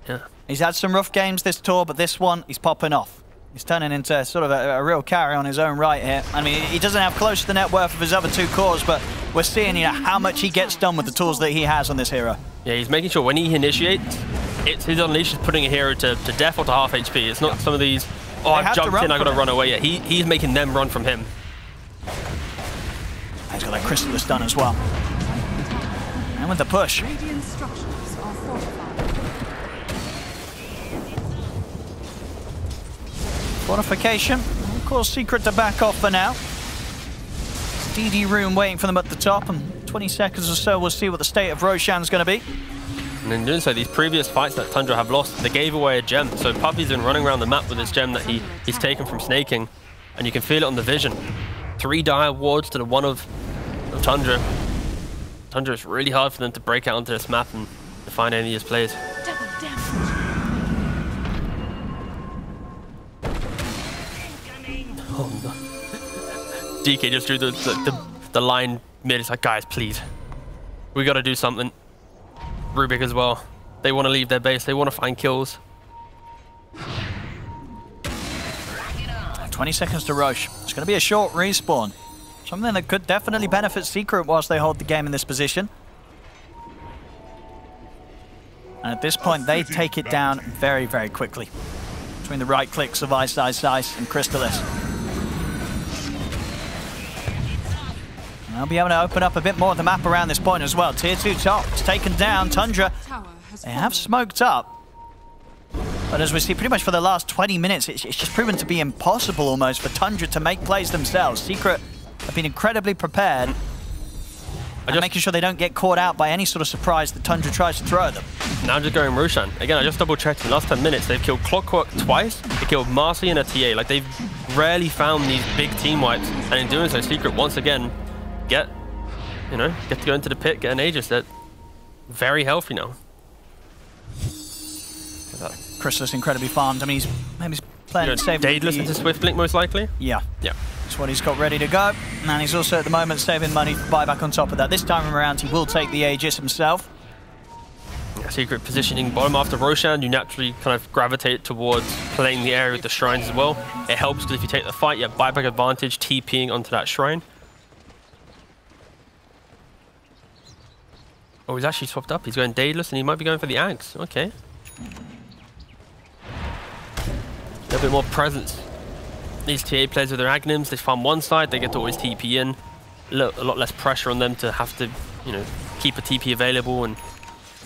Yeah. He's had some rough games this tour, but this one, he's popping off. He's turning into sort of a real carry on his own right here. I mean, he doesn't have close to the net worth of his other 2 cores, but we're seeing, you know, how much he gets done with the tools that he has on this hero. Yeah, he's making sure when he initiates, it's his Unleash is putting a hero to death or to half HP. It's not some of these, oh, I've jumped in, I've got to run away. Yeah, he's making them run from him. He's got that Crystallis done as well. And with the push. Fortification. Of course, Secret to back off for now. DD room waiting for them at the top, and 20 seconds or so, we'll see what the state of Roshan's going to be. And in doing so, these previous fights that Tundra have lost, they gave away a gem. So Puppy's been running around the map with this gem that he's taken from snaking, and you can feel it on the vision. 3 dire wards to the 1 of Tundra. Tundra, is really hard for them to break out onto this map and to find any of his plays. Oh no. DK just drew the line mid. It's like, guys, please. We got to do something. Rubik as well. They want to leave their base. They want to find kills. 20 seconds to Roche. It's going to be a short respawn. Something that could definitely benefit Secret whilst they hold the game in this position. And at this point, they take it down very, very quickly. Between the right clicks of Ice and Crystalis. And they'll be able to open up a bit more of the map around this point as well. Tier 2 top is taken down. Tundra, they have smoked up. But as we see, pretty much for the last 20 minutes, it's just proven to be impossible almost for Tundra to make plays themselves. Secret have been incredibly prepared. And making sure they don't get caught out by any sort of surprise that Tundra tries to throw at them. Now just going Roshan. Again, I just double-checked in the last 10 minutes, they've killed Clockwork twice. They killed Marcy and a TA. Like, they've rarely found these big team wipes. And in doing so, Secret, once again, get to go into the pit, get an Aegis. They're very healthy now. Crystalis incredibly farmed. I mean, he's playing it safe. Daedalus into Swift Blink, most likely? Yeah. Yeah. That's what he's got ready to go. And he's also, at the moment, saving money for buyback on top of that. This time around, he will take the Aegis himself. Yeah, Secret positioning bottom after Roshan, you naturally kind of gravitate towards playing the area with the shrines as well. It helps because if you take the fight, you have buyback advantage, TPing onto that shrine. Oh, he's actually swapped up. He's going Daedalus and he might be going for the Ags. Okay. A little bit more presence. These TA players with their Agnims, they farm one side, they get to always TP in. A lot less pressure on them to have to, keep a TP available and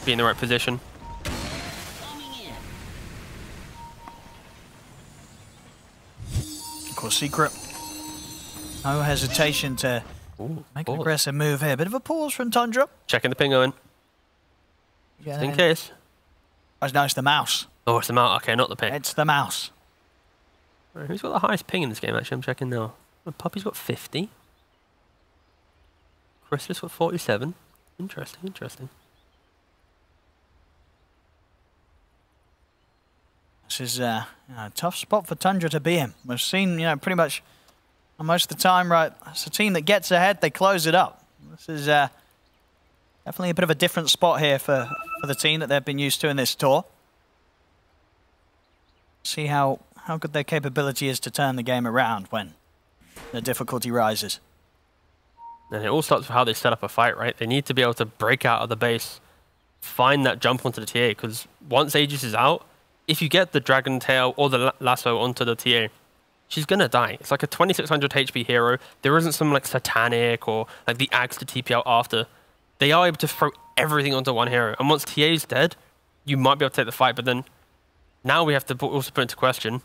be in the right position. Of course, Secret. No hesitation to make an aggressive move here. Bit of a pause from Tundra. Checking the ping, Owen. Just in case. Oh, no, it's the mouse. Oh, it's the mouse. Okay, not the ping. It's the mouse. Right, who's got the highest ping in this game, actually? I'm checking now. Well, Puppy's got 50. Crystalis got 47. Interesting. This is a tough spot for Tundra to be in. We've seen, pretty much most of the time, right, it's a team that gets ahead, they close it up. This is definitely a bit of a different spot here for the team that they've been used to in this tour. See how good their capability is to turn the game around when the difficulty rises. And it all starts with how they set up a fight, right? They need to be able to break out of the base, find that jump onto the TA, because once Aegis is out, if you get the Dragon Tail or the Lasso onto the TA, she's gonna die. It's like a 2600 HP hero. There isn't some like Satanic or like the Axe to TP out after. They are able to throw everything onto one hero. And once TA is dead, you might be able to take the fight, but then now we have to also put into question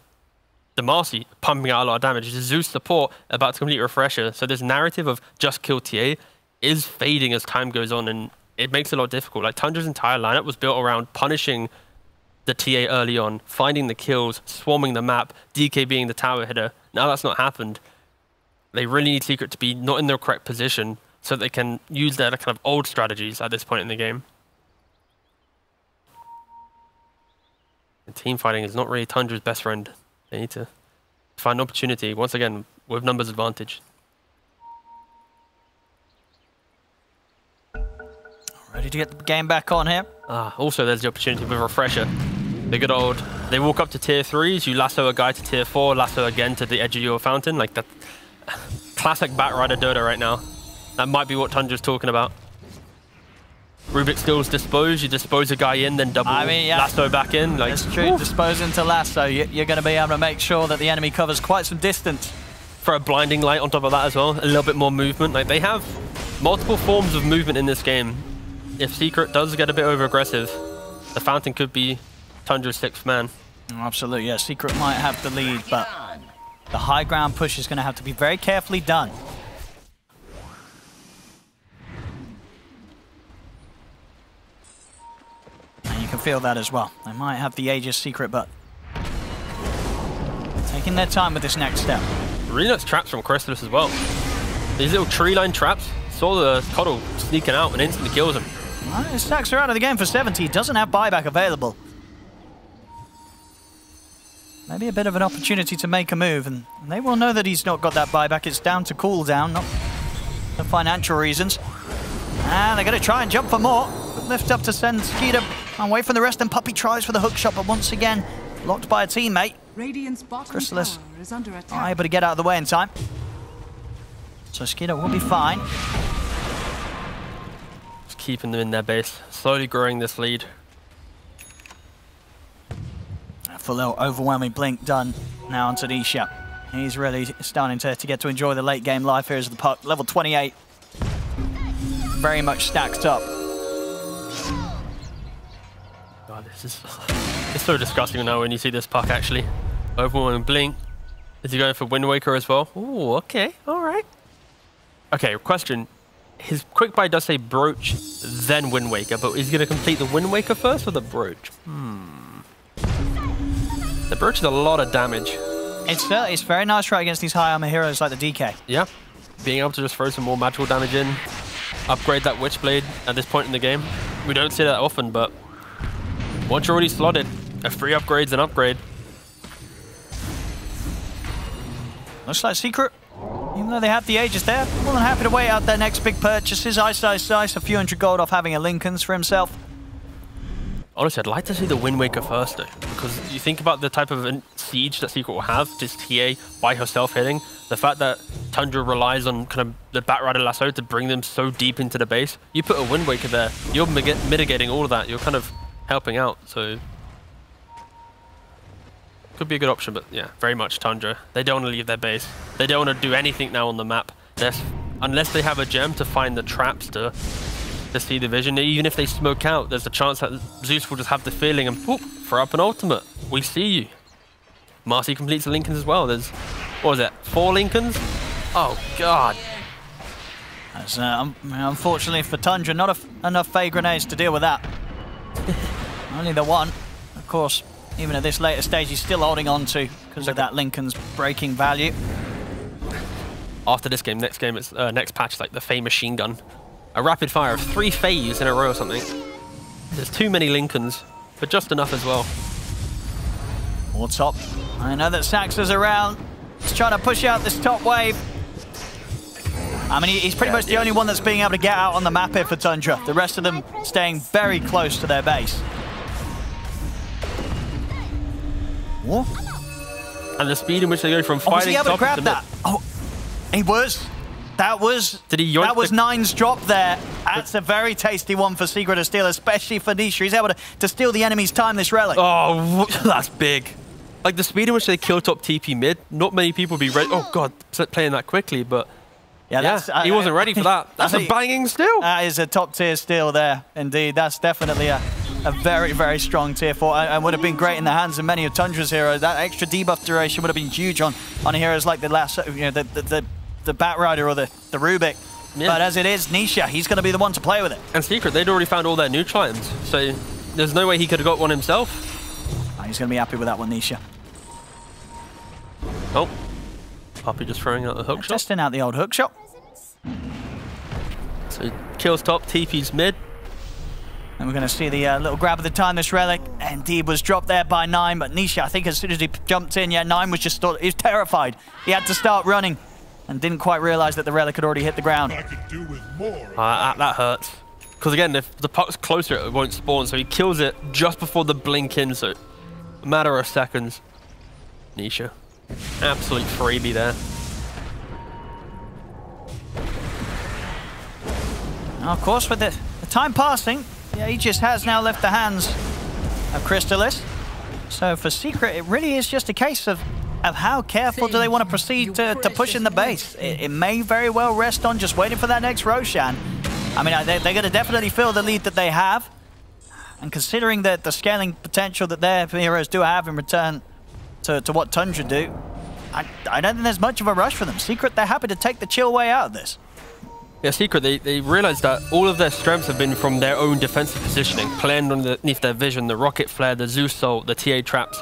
the Marcy pumping out a lot of damage. The Zeus support about to complete refresher. So this narrative of just kill TA is fading as time goes on, and it makes it a lot difficult. Like Tundra's entire lineup was built around punishing the TA early on, finding the kills, swarming the map, DK being the tower hitter. Now that's not happened. They really need Secret to be not in the correct position so they can use their kind of old strategies at this point in the game. And team fighting is not really Tundra's best friend. They need to find an opportunity, once again, with numbers advantage. Ready to get the game back on here. Also, there's the opportunity with refresher. The good old, they walk up to tier 3s, you lasso a guy to tier 4, lasso again to the edge of your fountain. Like that classic Batrider Dota right now. That might be what Tundra's talking about. Rubik skills dispose, you dispose a guy in, then double lasso back in. Like, that's true, dispose into lasso. You're going to be able to make sure that the enemy covers quite some distance. Throw a blinding light on top of that as well, a little bit more movement. Like, they have multiple forms of movement in this game. If Secret does get a bit over aggressive, the fountain could be Tundra's 6th man. Oh, absolutely, yeah. Secret might have the lead, but the high ground push is going to have to be very carefully done. And you can feel that as well. They might have the Aegis Secret, but taking their time with this next step. Really nice traps from Crystalis as well. These little tree-line traps, saw the Coddle sneaking out and instantly kills him. Well, his stacks are out of the game for 70. He doesn't have buyback available. Maybe a bit of an opportunity to make a move, and they will know that he's not got that buyback. It's down to cooldown, not for financial reasons. And they're going to try and jump for more. Lift up to send Skeeter Away from the rest, and Puppey tries for the hook shot, but once again, blocked by a teammate. Radiant's bottom Chrysalis tower is under attack. not able to get out of the way in time. So Skinner will be fine. Just keeping them in their base, slowly growing this lead. A full overwhelming blink done now onto Nisha. He's really starting to get to enjoy the late game life here as the puck. Level 28. Very much stacked up. God, it's so disgusting now when you see this puck actually. Overwhelming blink. Is he going for Wind Waker as well? Oh, okay, all right. Okay, question. His quick buy does say Brooch, then Wind Waker, but is he going to complete the Wind Waker first or the Brooch? The Brooch is a lot of damage. It's very nice right against these high armor heroes like the DK. Yeah, being able to just throw some more magical damage in, upgrade that Witchblade at this point in the game. We don't see that often, but once you're already slotted, a free upgrade's an upgrade. Looks like Secret, even though they have the Aegis there, more than happy to wait out their next big purchases. Ice, a few hundred gold off having a Lincoln's for himself. Honestly, I'd like to see the Wind Waker first, though, because you think about the type of siege that Secret will have, just TA by herself hitting, the fact that Tundra relies on kind of the Batrider lasso to bring them so deep into the base. You put a Wind Waker there, you're mitigating all of that, you're kind of helping out, so could be a good option, but yeah, very much Tundra. They don't want to leave their base. They don't want to do anything now on the map, unless they have a gem to find the traps to see the vision. Even if they smoke out, there's a chance that Zeus will just have the feeling and whoop, throw up an ultimate. We see you. Marcy completes the Lincolns as well. There's, what was it, 4 Lincolns? Oh, God. As, unfortunately for Tundra, not enough Fey grenades to deal with that. Only the one. Of course, even at this later stage, he's still holding on to because of that Lincoln's breaking value. After this game, next next patch, like the Fey machine gun. A rapid fire of 3 Feys in a row or something. There's too many Lincolns, but just enough as well. More top. I know that Saxa's around. He's trying to push out this top wave. I mean, he's pretty much the only one that's being able to get out on the map here for Tundra. The rest of them staying very close to their base. What? And the speed in which they go from fighting was he able to top grab to that? Oh, he was. That was Nine's drop there. That's a very tasty one for Secret to steal, especially for Nisha. He's able to steal the enemy's time, this relic. Oh, that's big. Like the speed in which they kill top TP mid, not many people would be ready. Oh, God, playing that quickly, but yeah, he wasn't ready for that. That's a banging steal. That is a top tier steal there, indeed. That's definitely a very, very strong tier 4 and would have been great in the hands of many of Tundra's heroes. That extra debuff duration would have been huge on heroes like the last, the Batrider or the Rubik. Yeah. But as it is, Nisha, he's going to be the one to play with it. And Secret, they'd already found all their neutral items, so there's no way he could have got one himself. Oh, he's going to be happy with that one, Nisha. Oh, Puppey just throwing out the hook shot. Testing out the old hook shot. So he kills top, TP's mid. And we're going to see the little grab of the time, this relic. Indeed was dropped there by Nine, but Nisha, I think as soon as he jumped in, yeah, Nine was just, he was terrified. He had to start running and didn't quite realize that the relic had already hit the ground. I could do with more. That hurts. Because again, if the puck's closer, it won't spawn, so he kills it just before the blink in, so a matter of seconds. Nisha. Absolute freebie there. Now, of course, with the time passing, the Aegis has now left the hands of Chrysalis. So for Secret, it really is just a case of how careful do they want to proceed to push in the base. It may very well rest on just waiting for that next Roshan. I mean, they're going to definitely feel the lead that they have. And considering the scaling potential that their heroes do have in return to what Tundra do, I don't think there's much of a rush for them. Secret, they're happy to take the chill way out of this. Yeah, Secret, they realize that all of their strengths have been from their own defensive positioning, playing underneath their vision, the Rocket Flare, the Zeus Salt, the TA traps.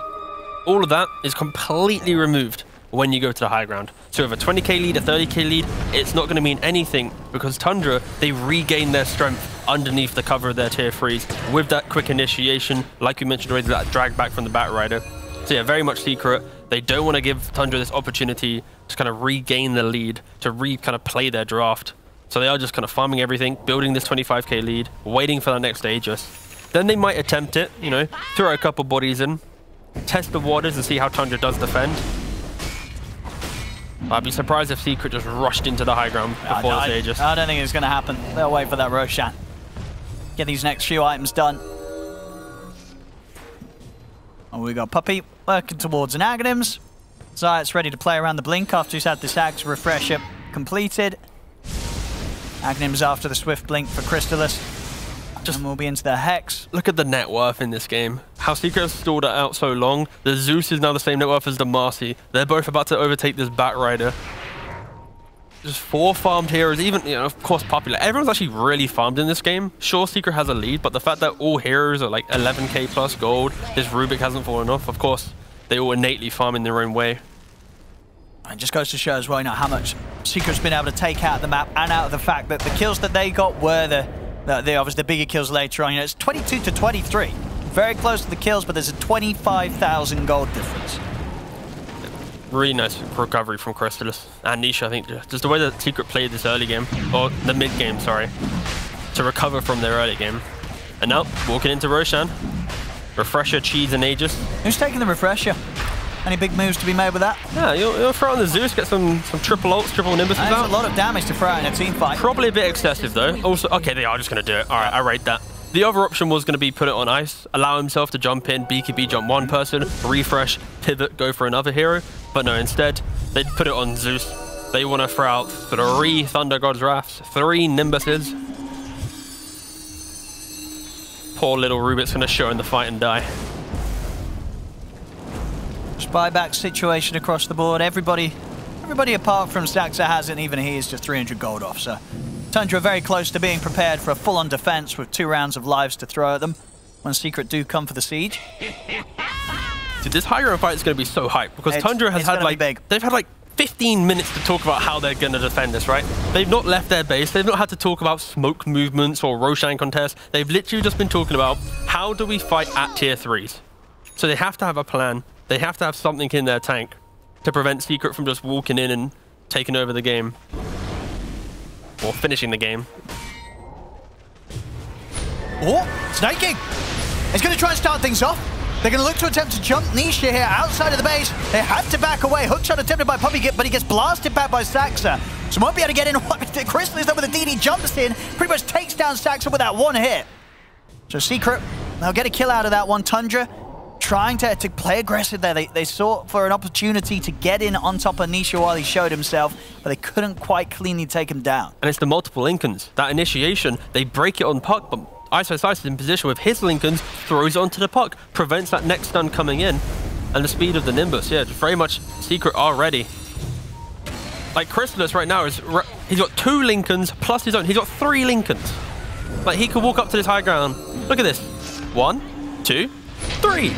All of that is completely removed when you go to the high ground. So with a 20k lead, a 30k lead, it's not going to mean anything because Tundra, they regain their strength underneath the cover of their tier 3s with that quick initiation, like you mentioned already, that drag back from the Batrider. So yeah, very much Secret. They don't want to give Tundra this opportunity to kind of regain the lead, to kind of play their draft. So they are just kind of farming everything, building this 25k lead, waiting for that next Aegis. Then they might attempt it, you know, throw a couple bodies in, test the waters and see how Tundra does defend. I'd be surprised if Secret just rushed into the high ground before this Aegis. I don't think it's going to happen. They'll wait for that Roshan. Get these next few items done. Oh, we got Puppey working towards an Aghanims. Zayat's ready to play around the blink after he's had this Axe refresher completed. Aghanims after the Swift blink for Crystallis. And we'll be into the Hex. Look at the net worth in this game. How Secret has stalled it out so long. The Zeus is now the same net worth as the Marcy. They're both about to overtake this Batrider. Just 4 farmed heroes, even, you know, of course, popular. Everyone's actually really farmed in this game. Sure, Secret has a lead, but the fact that all heroes are like 11k plus gold, this Rubik hasn't fallen off. Of course, they all innately farm in their own way. It just goes to show as well, you know, how much Secret's been able to take out of the map and out of the fact that the kills that they got were obviously the bigger kills later on. You know, it's 22 to 23. Very close to the kills, but there's a 25,000 gold difference. Really nice recovery from Crystallis and Nisha, I think. Just the way that Secret played this early game, or the mid game, sorry, to recover from their early game. And now, walking into Roshan. Refresher, Cheese, and Aegis. Who's taking the Refresher? Any big moves to be made with that? Yeah, you'll throw on the Zeus, get some triple ults, triple Nimbus out. That's a lot of damage to throw out in a team fight. Probably a bit excessive though. Also, okay, they are just going to do it. All right, I rate that. The other option was going to be put it on ice, allow himself to jump in, BKB jump one person, refresh, pivot, go for another hero. But no, instead, they'd put it on Zeus. They want to throw out 3 Thunder God's Wraths, 3 Nimbuses. Poor little Rubik's going to show in the fight and die. Just buyback situation across the board. Everybody apart from Saxa has it, and even he is just 300 gold off. So Tundra very close to being prepared for a full-on defense with 2 rounds of lives to throw at them when Secret do come for the siege. Dude, this high ground fight is going to be so hype because Tundra has had like they've had like 15 minutes to talk about how they're going to defend this, right? They've not left their base. They've not had to talk about smoke movements or Roshan contests. They've literally just been talking about how do we fight at tier 3s. So they have to have a plan. They have to have something in their tank to prevent Secret from just walking in and taking over the game. Or finishing the game. Oh, snaking! It's going to try and start things off. They're going to look to attempt to jump Nisha here outside of the base. They have to back away. Hookshot attempted by Puppey, but he gets blasted back by Saxa. So won't be able to get in. Crystal is there with a DD, jumps in, pretty much takes down Saxa with that one hit. So Secret, they'll get a kill out of that one. Tundra trying to play aggressive there. They sought for an opportunity to get in on top of Nisha while he showed himself, but they couldn't quite cleanly take him down. And it's the multiple Lincolns. That initiation, they break it on puck, but ISO is in position with his Lincolns, throws it onto the puck, prevents that next stun coming in. And the speed of the Nimbus, yeah, very much Secret already. Like Crystallis right now, he's got 2 Lincolns plus his own. He's got 3 Lincolns. Like he could walk up to this high ground. Look at this. 1, 2, 3.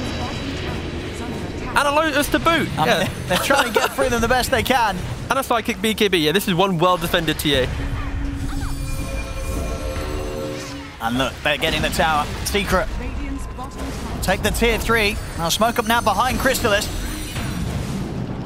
And a Lotus to boot. Yeah. They're trying to get through them the best they can. And a sidekick BKB. Yeah, this is one well-defended TA. And look, they're getting the tower. Secret. Take the tier 3. Now smoke up now behind Crystallis.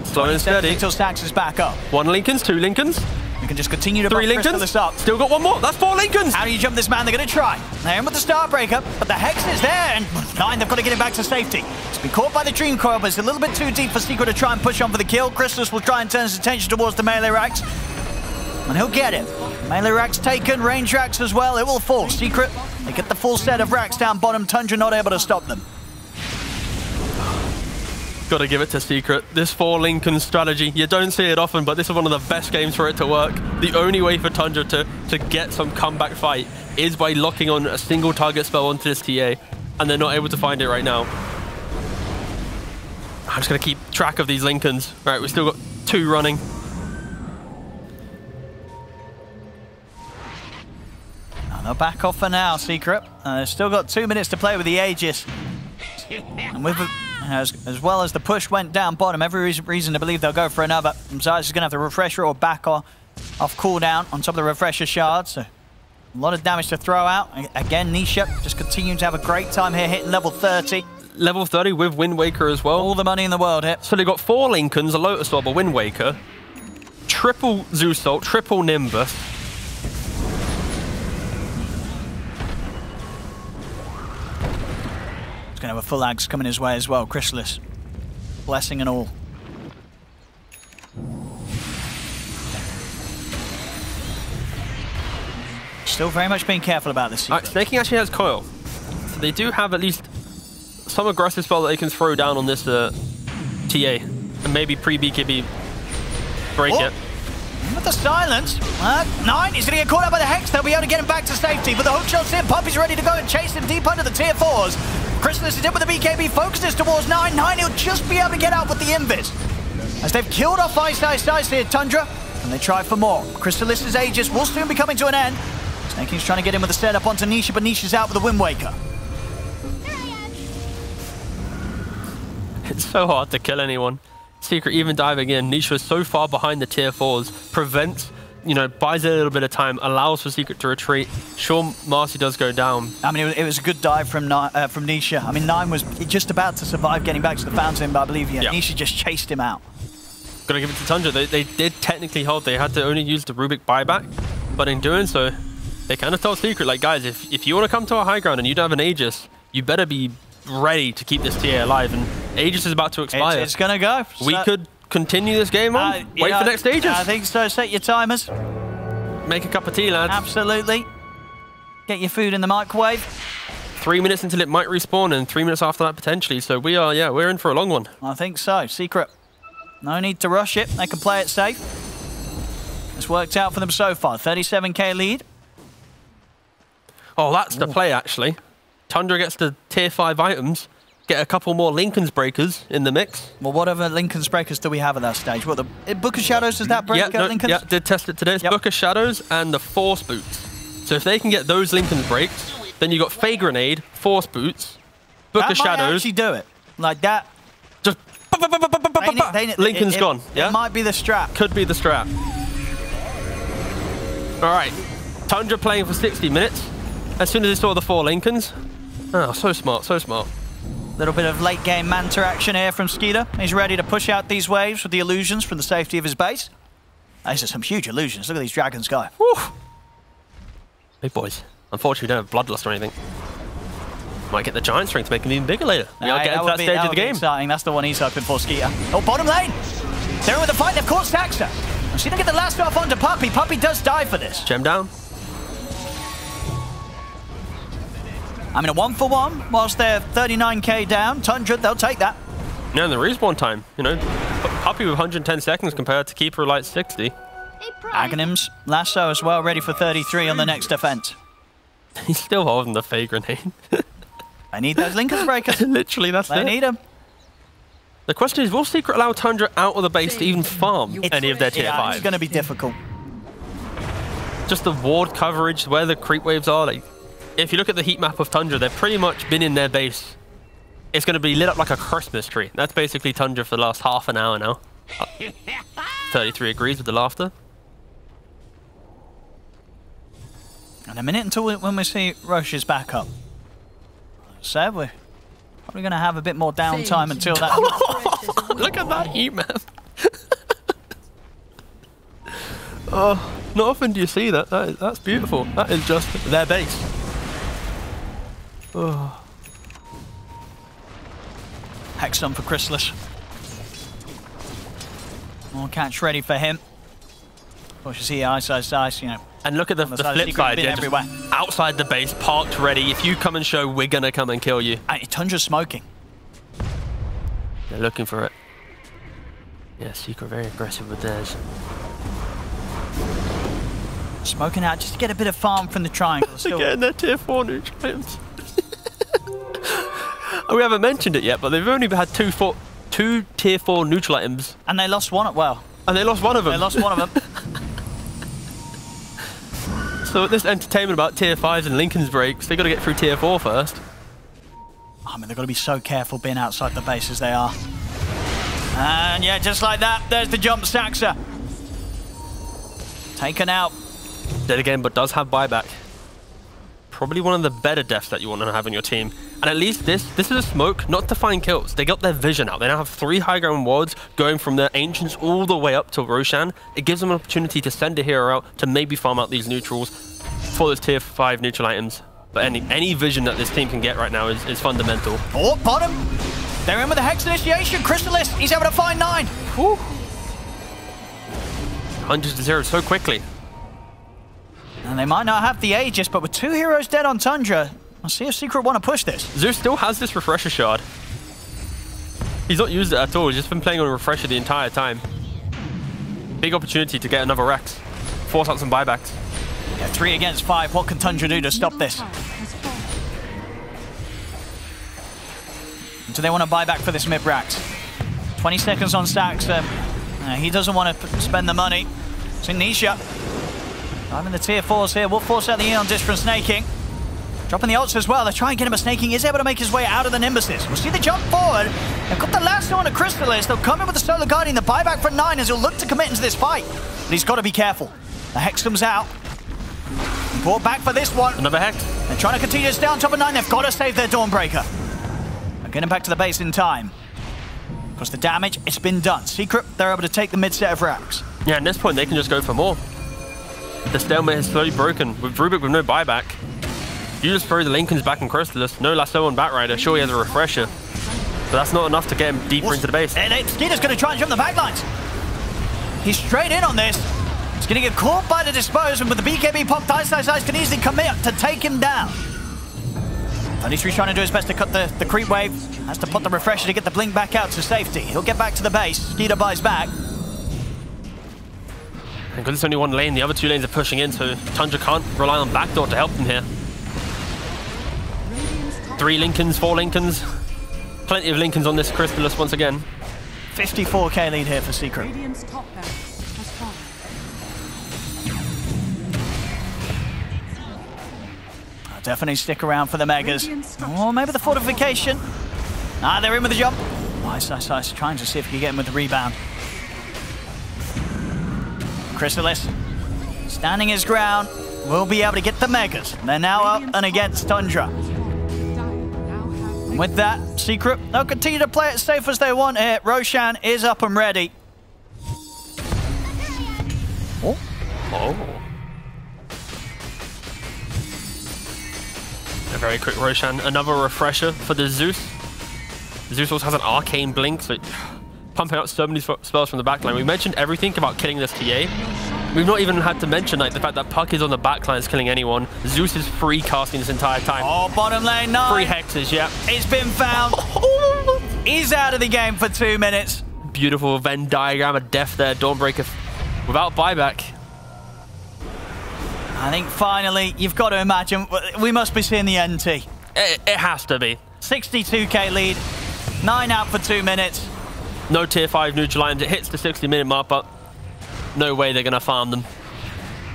Slow and steady. Until Sax is back up. 1 Lincolns, 2 Lincolns. You can just continue to 3 Lincolns. Up. Still got 1 more. That's 4 Lincolns. How do you jump this man? They're going to try. They're in with the Starbreaker, but the Hex is there. And 9, they've got to get him back to safety. It's been caught by the Dream Coil, but it's a little bit too deep for Secret to try and push on for the kill. Crystallis will try and turn his attention towards the melee racks. And he'll get it. Melee racks taken, range racks as well. It will fall. Secret, they get the full set of racks down bottom. Tundra not able to stop them. Got to give it to Secret. This 4 Lincoln strategy, you don't see it often, but this is one of the best games for it to work. The only way for Tundra to get some comeback fight is by locking on a single target spell onto this TA, and they're not able to find it right now. I'm just going to keep track of these Lincolns. Right, we've still got 2 running. They'll back off for now, Secret. They've still got 2 minutes to play with the Aegis. And with as well as the push went down bottom, every reason to believe they'll go for another. Zayas is going to have the refresher or back off cooldown on top of the refresher shards. So a lot of damage to throw out. Again, Nisha just continuing to have a great time here, hitting level 30. Level 30 with Wind Waker as well. All the money in the world here. So they've got 4 Lincolns, a Lotus Orb, a Wind Waker, triple Zeus Ult, triple Nimbus. going to have a full axe coming his way as well. Chrysalis. Blessing and all. Still very much being careful about this. Snaking actually has coil. So they do have at least some aggressive spell that they can throw down on this TA. And maybe pre-BKB break it. With the silence, 9 is going to get caught up by the Hex. They'll be able to get him back to safety. But the hook shot's in. Puppy's ready to go and chase him deep under the tier 4s. Chrysalis is in with the BKB, focuses towards 9. 9, he'll just be able to get out with the Invis. As they've killed off Ice here, Tundra, and they try for more. Chrysalis' Aegis will soon be coming to an end. Snaking's trying to get in with the setup onto Nisha, but Nisha's out with the Wind Waker. It's so hard to kill anyone. Secret even diving in. Nisha is so far behind the tier 4s, prevents, you know, buys a little bit of time, allows for Secret to retreat. Sure, Marcy does go down. I mean, it was a good dive from Nisha. I mean, 9 was just about to survive getting back to the fountain, but I believe Nisha just chased him out. Gotta give it to Tundra. They did technically hold. They had to only use the Rubik buyback, but in doing so, they kind of told Secret, like, guys, if you want to come to our high ground and you don't have an Aegis, you better be ready to keep this TA alive, and Aegis is about to expire. It's gonna go. We could continue this game on. Wait for next Aegis. I think so. Set your timers. Make a cup of tea, lads. Absolutely. Get your food in the microwave. 3 minutes until it might respawn, and 3 minutes after that potentially. So we are, we're in for a long one. I think so. Secret. No need to rush it. They can play it safe. It's worked out for them so far. 37k lead. Oh, that's the play, actually. Tundra gets the tier 5 items, get a couple more Lincoln's Breakers in the mix. Well, what other Lincoln's Breakers do we have at that stage? What, the Book of Shadows, does that break Lincoln's? Yeah, did test it today. It's Book of Shadows and the Force Boots. So if they can get those Lincoln's Breaks, then you got Fey Grenade, Force Boots, Book of Shadows. That might actually do it. Like that. Just Lincoln's gone. Yeah, it might be the strap. Could be the strap. All right, Tundra playing for 60 minutes. As soon as they saw the 4 Lincolns. Oh, so smart, so smart. Little bit of late game Manta action here from Skeeter. He's ready to push out these waves with the illusions from the safety of his base. These are some huge illusions. Look at these dragons go. Woo. Big boys. Unfortunately, we don't have Bloodlust or anything. Might get the Giant Strength to make him even bigger later. We are getting to that stage of the game. Exciting. That's the one he's hoping for, Skeeter. Oh, bottom lane. They're in with the fight. They've caught Saxa. She didn't get the last off onto Puppy. Puppy does die for this. Gem down. I mean, a 1-for-1 whilst they're 39k down. Tundra, they'll take that. Yeah, and the respawn time, you know, Puppy with 110 seconds compared to Keeper like 60. Aghanims, Lasso as well, ready for 33 on the next defense. He's still holding the Fey Grenade. I need those Lincoln's Breakers. Literally, that's it. They need them. The question is, will Secret allow Tundra out of the base to even farm any of their tier 5s? It's going to be difficult. Just the ward coverage, where the creep waves are, like, if you look at the heat map of Tundra, they've pretty much been in their base. It's going to be lit up like a Christmas tree. That's basically Tundra for the last half an hour now. 33 agrees with the laughter. And a minute until when we see Roche's back up. So we're probably going to have a bit more downtime until that. Look at that heat map. Oh, not often do you see that. That's beautiful. That is just their base. Oh. Hex on for Chrysalis. More catch ready for him. Pushes here, ice, you know. And look at the flip side, everywhere. Outside the base, parked ready. If you come and show, we're gonna come and kill you. Tundra's smoking. They're looking for it. Yeah, Secret very aggressive with theirs. Smoking out just to get a bit of farm from the triangle. They're getting their tier 4 nutrients. We haven't mentioned it yet, but they've only had two tier 4 neutral items. And they lost one, and they lost one of them. They lost one of them. So this entertainment about tier 5s and Lincoln's Breaks, they got to get through tier 4 first. I mean, they've got to be so careful being outside the base as they are. And yeah, just like that, there's the jump Saxa. Taken out. Dead again, but does have buyback. Probably one of the better deaths that you want to have on your team. And at least this is a smoke, not to find kills. They got their vision out. They now have 3 high ground wards going from their Ancients all the way up to Roshan. It gives them an opportunity to send a hero out to maybe farm out these neutrals for those tier 5 neutral items. But any vision that this team can get right now is fundamental. Oh, bottom. They're in with the Hex initiation. Crystallis, he's able to find 9. Whew. 100 to 0 so quickly. And they might not have the Aegis, but with 2 heroes dead on Tundra, I'll see if Secret want to push this. Zeus still has this Refresher Shard. He's not used it at all. He's just been playing on Refresher the entire time. Big opportunity to get another Rex. Force out some buybacks. Yeah, 3 against 5. What can Tundra do to stop this? Do they want to buy back for this mid-Rax? 20 seconds on Saxon. He doesn't want to spend the money. It's in Nisha. Driving the tier 4s here. Will force out the Eon Disc from snaking. Dropping the ults as well. They're trying to get him a snaking. He's able to make his way out of the Nimbuses. We'll see the jump forward. They've got the last one to Crystallis. They'll come in with the Solar Guardian. The buyback for 9 as he'll look to commit into this fight. But he's got to be careful. The Hex comes out. Brought back for this one. Another Hex. They're trying to continue to stay on top of 9. They've got to save their Dawnbreaker. They're getting back to the base in time. Because the damage, it's been done. Secret, they're able to take the mid set of Rax. Yeah, at this point, they can just go for more. The stalemate has slowly broken. With Rubik with no buyback, you just throw the Lincolns back in Crystallis. No lasso on Batrider. Sure, he has a Refresher. But that's not enough to get him deeper into the base. And Skeeter's going to try and jump the backlines. He's straight in on this. He's going to get caught by the Dispose, and with the BKB popped, Ice can easily commit to take him down. 33's trying to do his best to cut the creep wave. Has to put the Refresher to get the blink back out to safety. He'll get back to the base. Skeeter buys back. And because it's only one lane, the other 2 lanes are pushing in, so Tundra can't rely on backdoor to help them here. 3 Lincolns, 4 Lincolns. Plenty of Lincolns on this Crystallis once again. 54k lead here for Secret. Radiant's top barracks has fallen. I'll definitely stick around for the Megas. Or maybe the fortification. They're in with the jump. Ice trying to see if he can get him with the rebound. Crystallis standing his ground. Will be able to get the Megas. They're now up and against Tundra. And with that, Secret, they'll continue to play it safe as they want here. Roshan is up and ready. Oh. A very quick Roshan. Another Refresher for the Zeus. Zeus also has an Arcane Blink, so pumping out so many spells from the backline. We mentioned everything about killing this TA. We've not even had to mention like the fact that Puck is on the backline is killing anyone. Zeus is free casting this entire time. Oh, bottom lane 9. 3 hexes, yeah. It's been found. He's out of the game for 2 minutes. Beautiful Venn diagram of death there. Dawnbreaker without buyback. I think finally, you've got to imagine, we must be seeing the NT. It has to be. 62k lead. 9 out for 2 minutes. No tier 5 neutral lines. It hits the 60-minute mark, but no way they're going to farm them.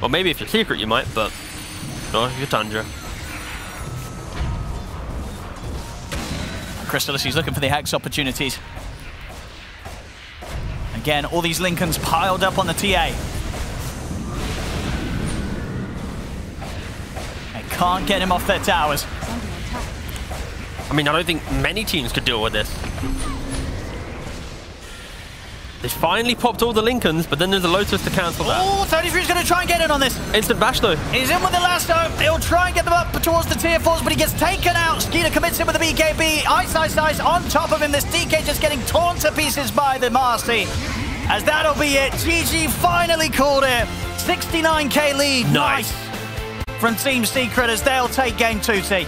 Well, maybe if you're Secret, you might, but no, if you're Tundra. Crystallis, he's looking for the Hex opportunities. Again, all these Lincolns piled up on the TA. They can't get him off their towers. I mean, I don't think many teams could deal with this. They finally popped all the Lincolns, but then there's a Lotus to cancel that. Oh, 33's going to try and get in on this. Instant bash, though. He's in with the lasso. He'll try and get them up towards the tier 4s, but he gets taken out. Skeeter commits him with the BKB. Ice on top of him. This DK just getting torn to pieces by the Marcy. As that'll be it. GG finally called it. 69k lead. Nice. From Team Secret as they'll take game 2, T.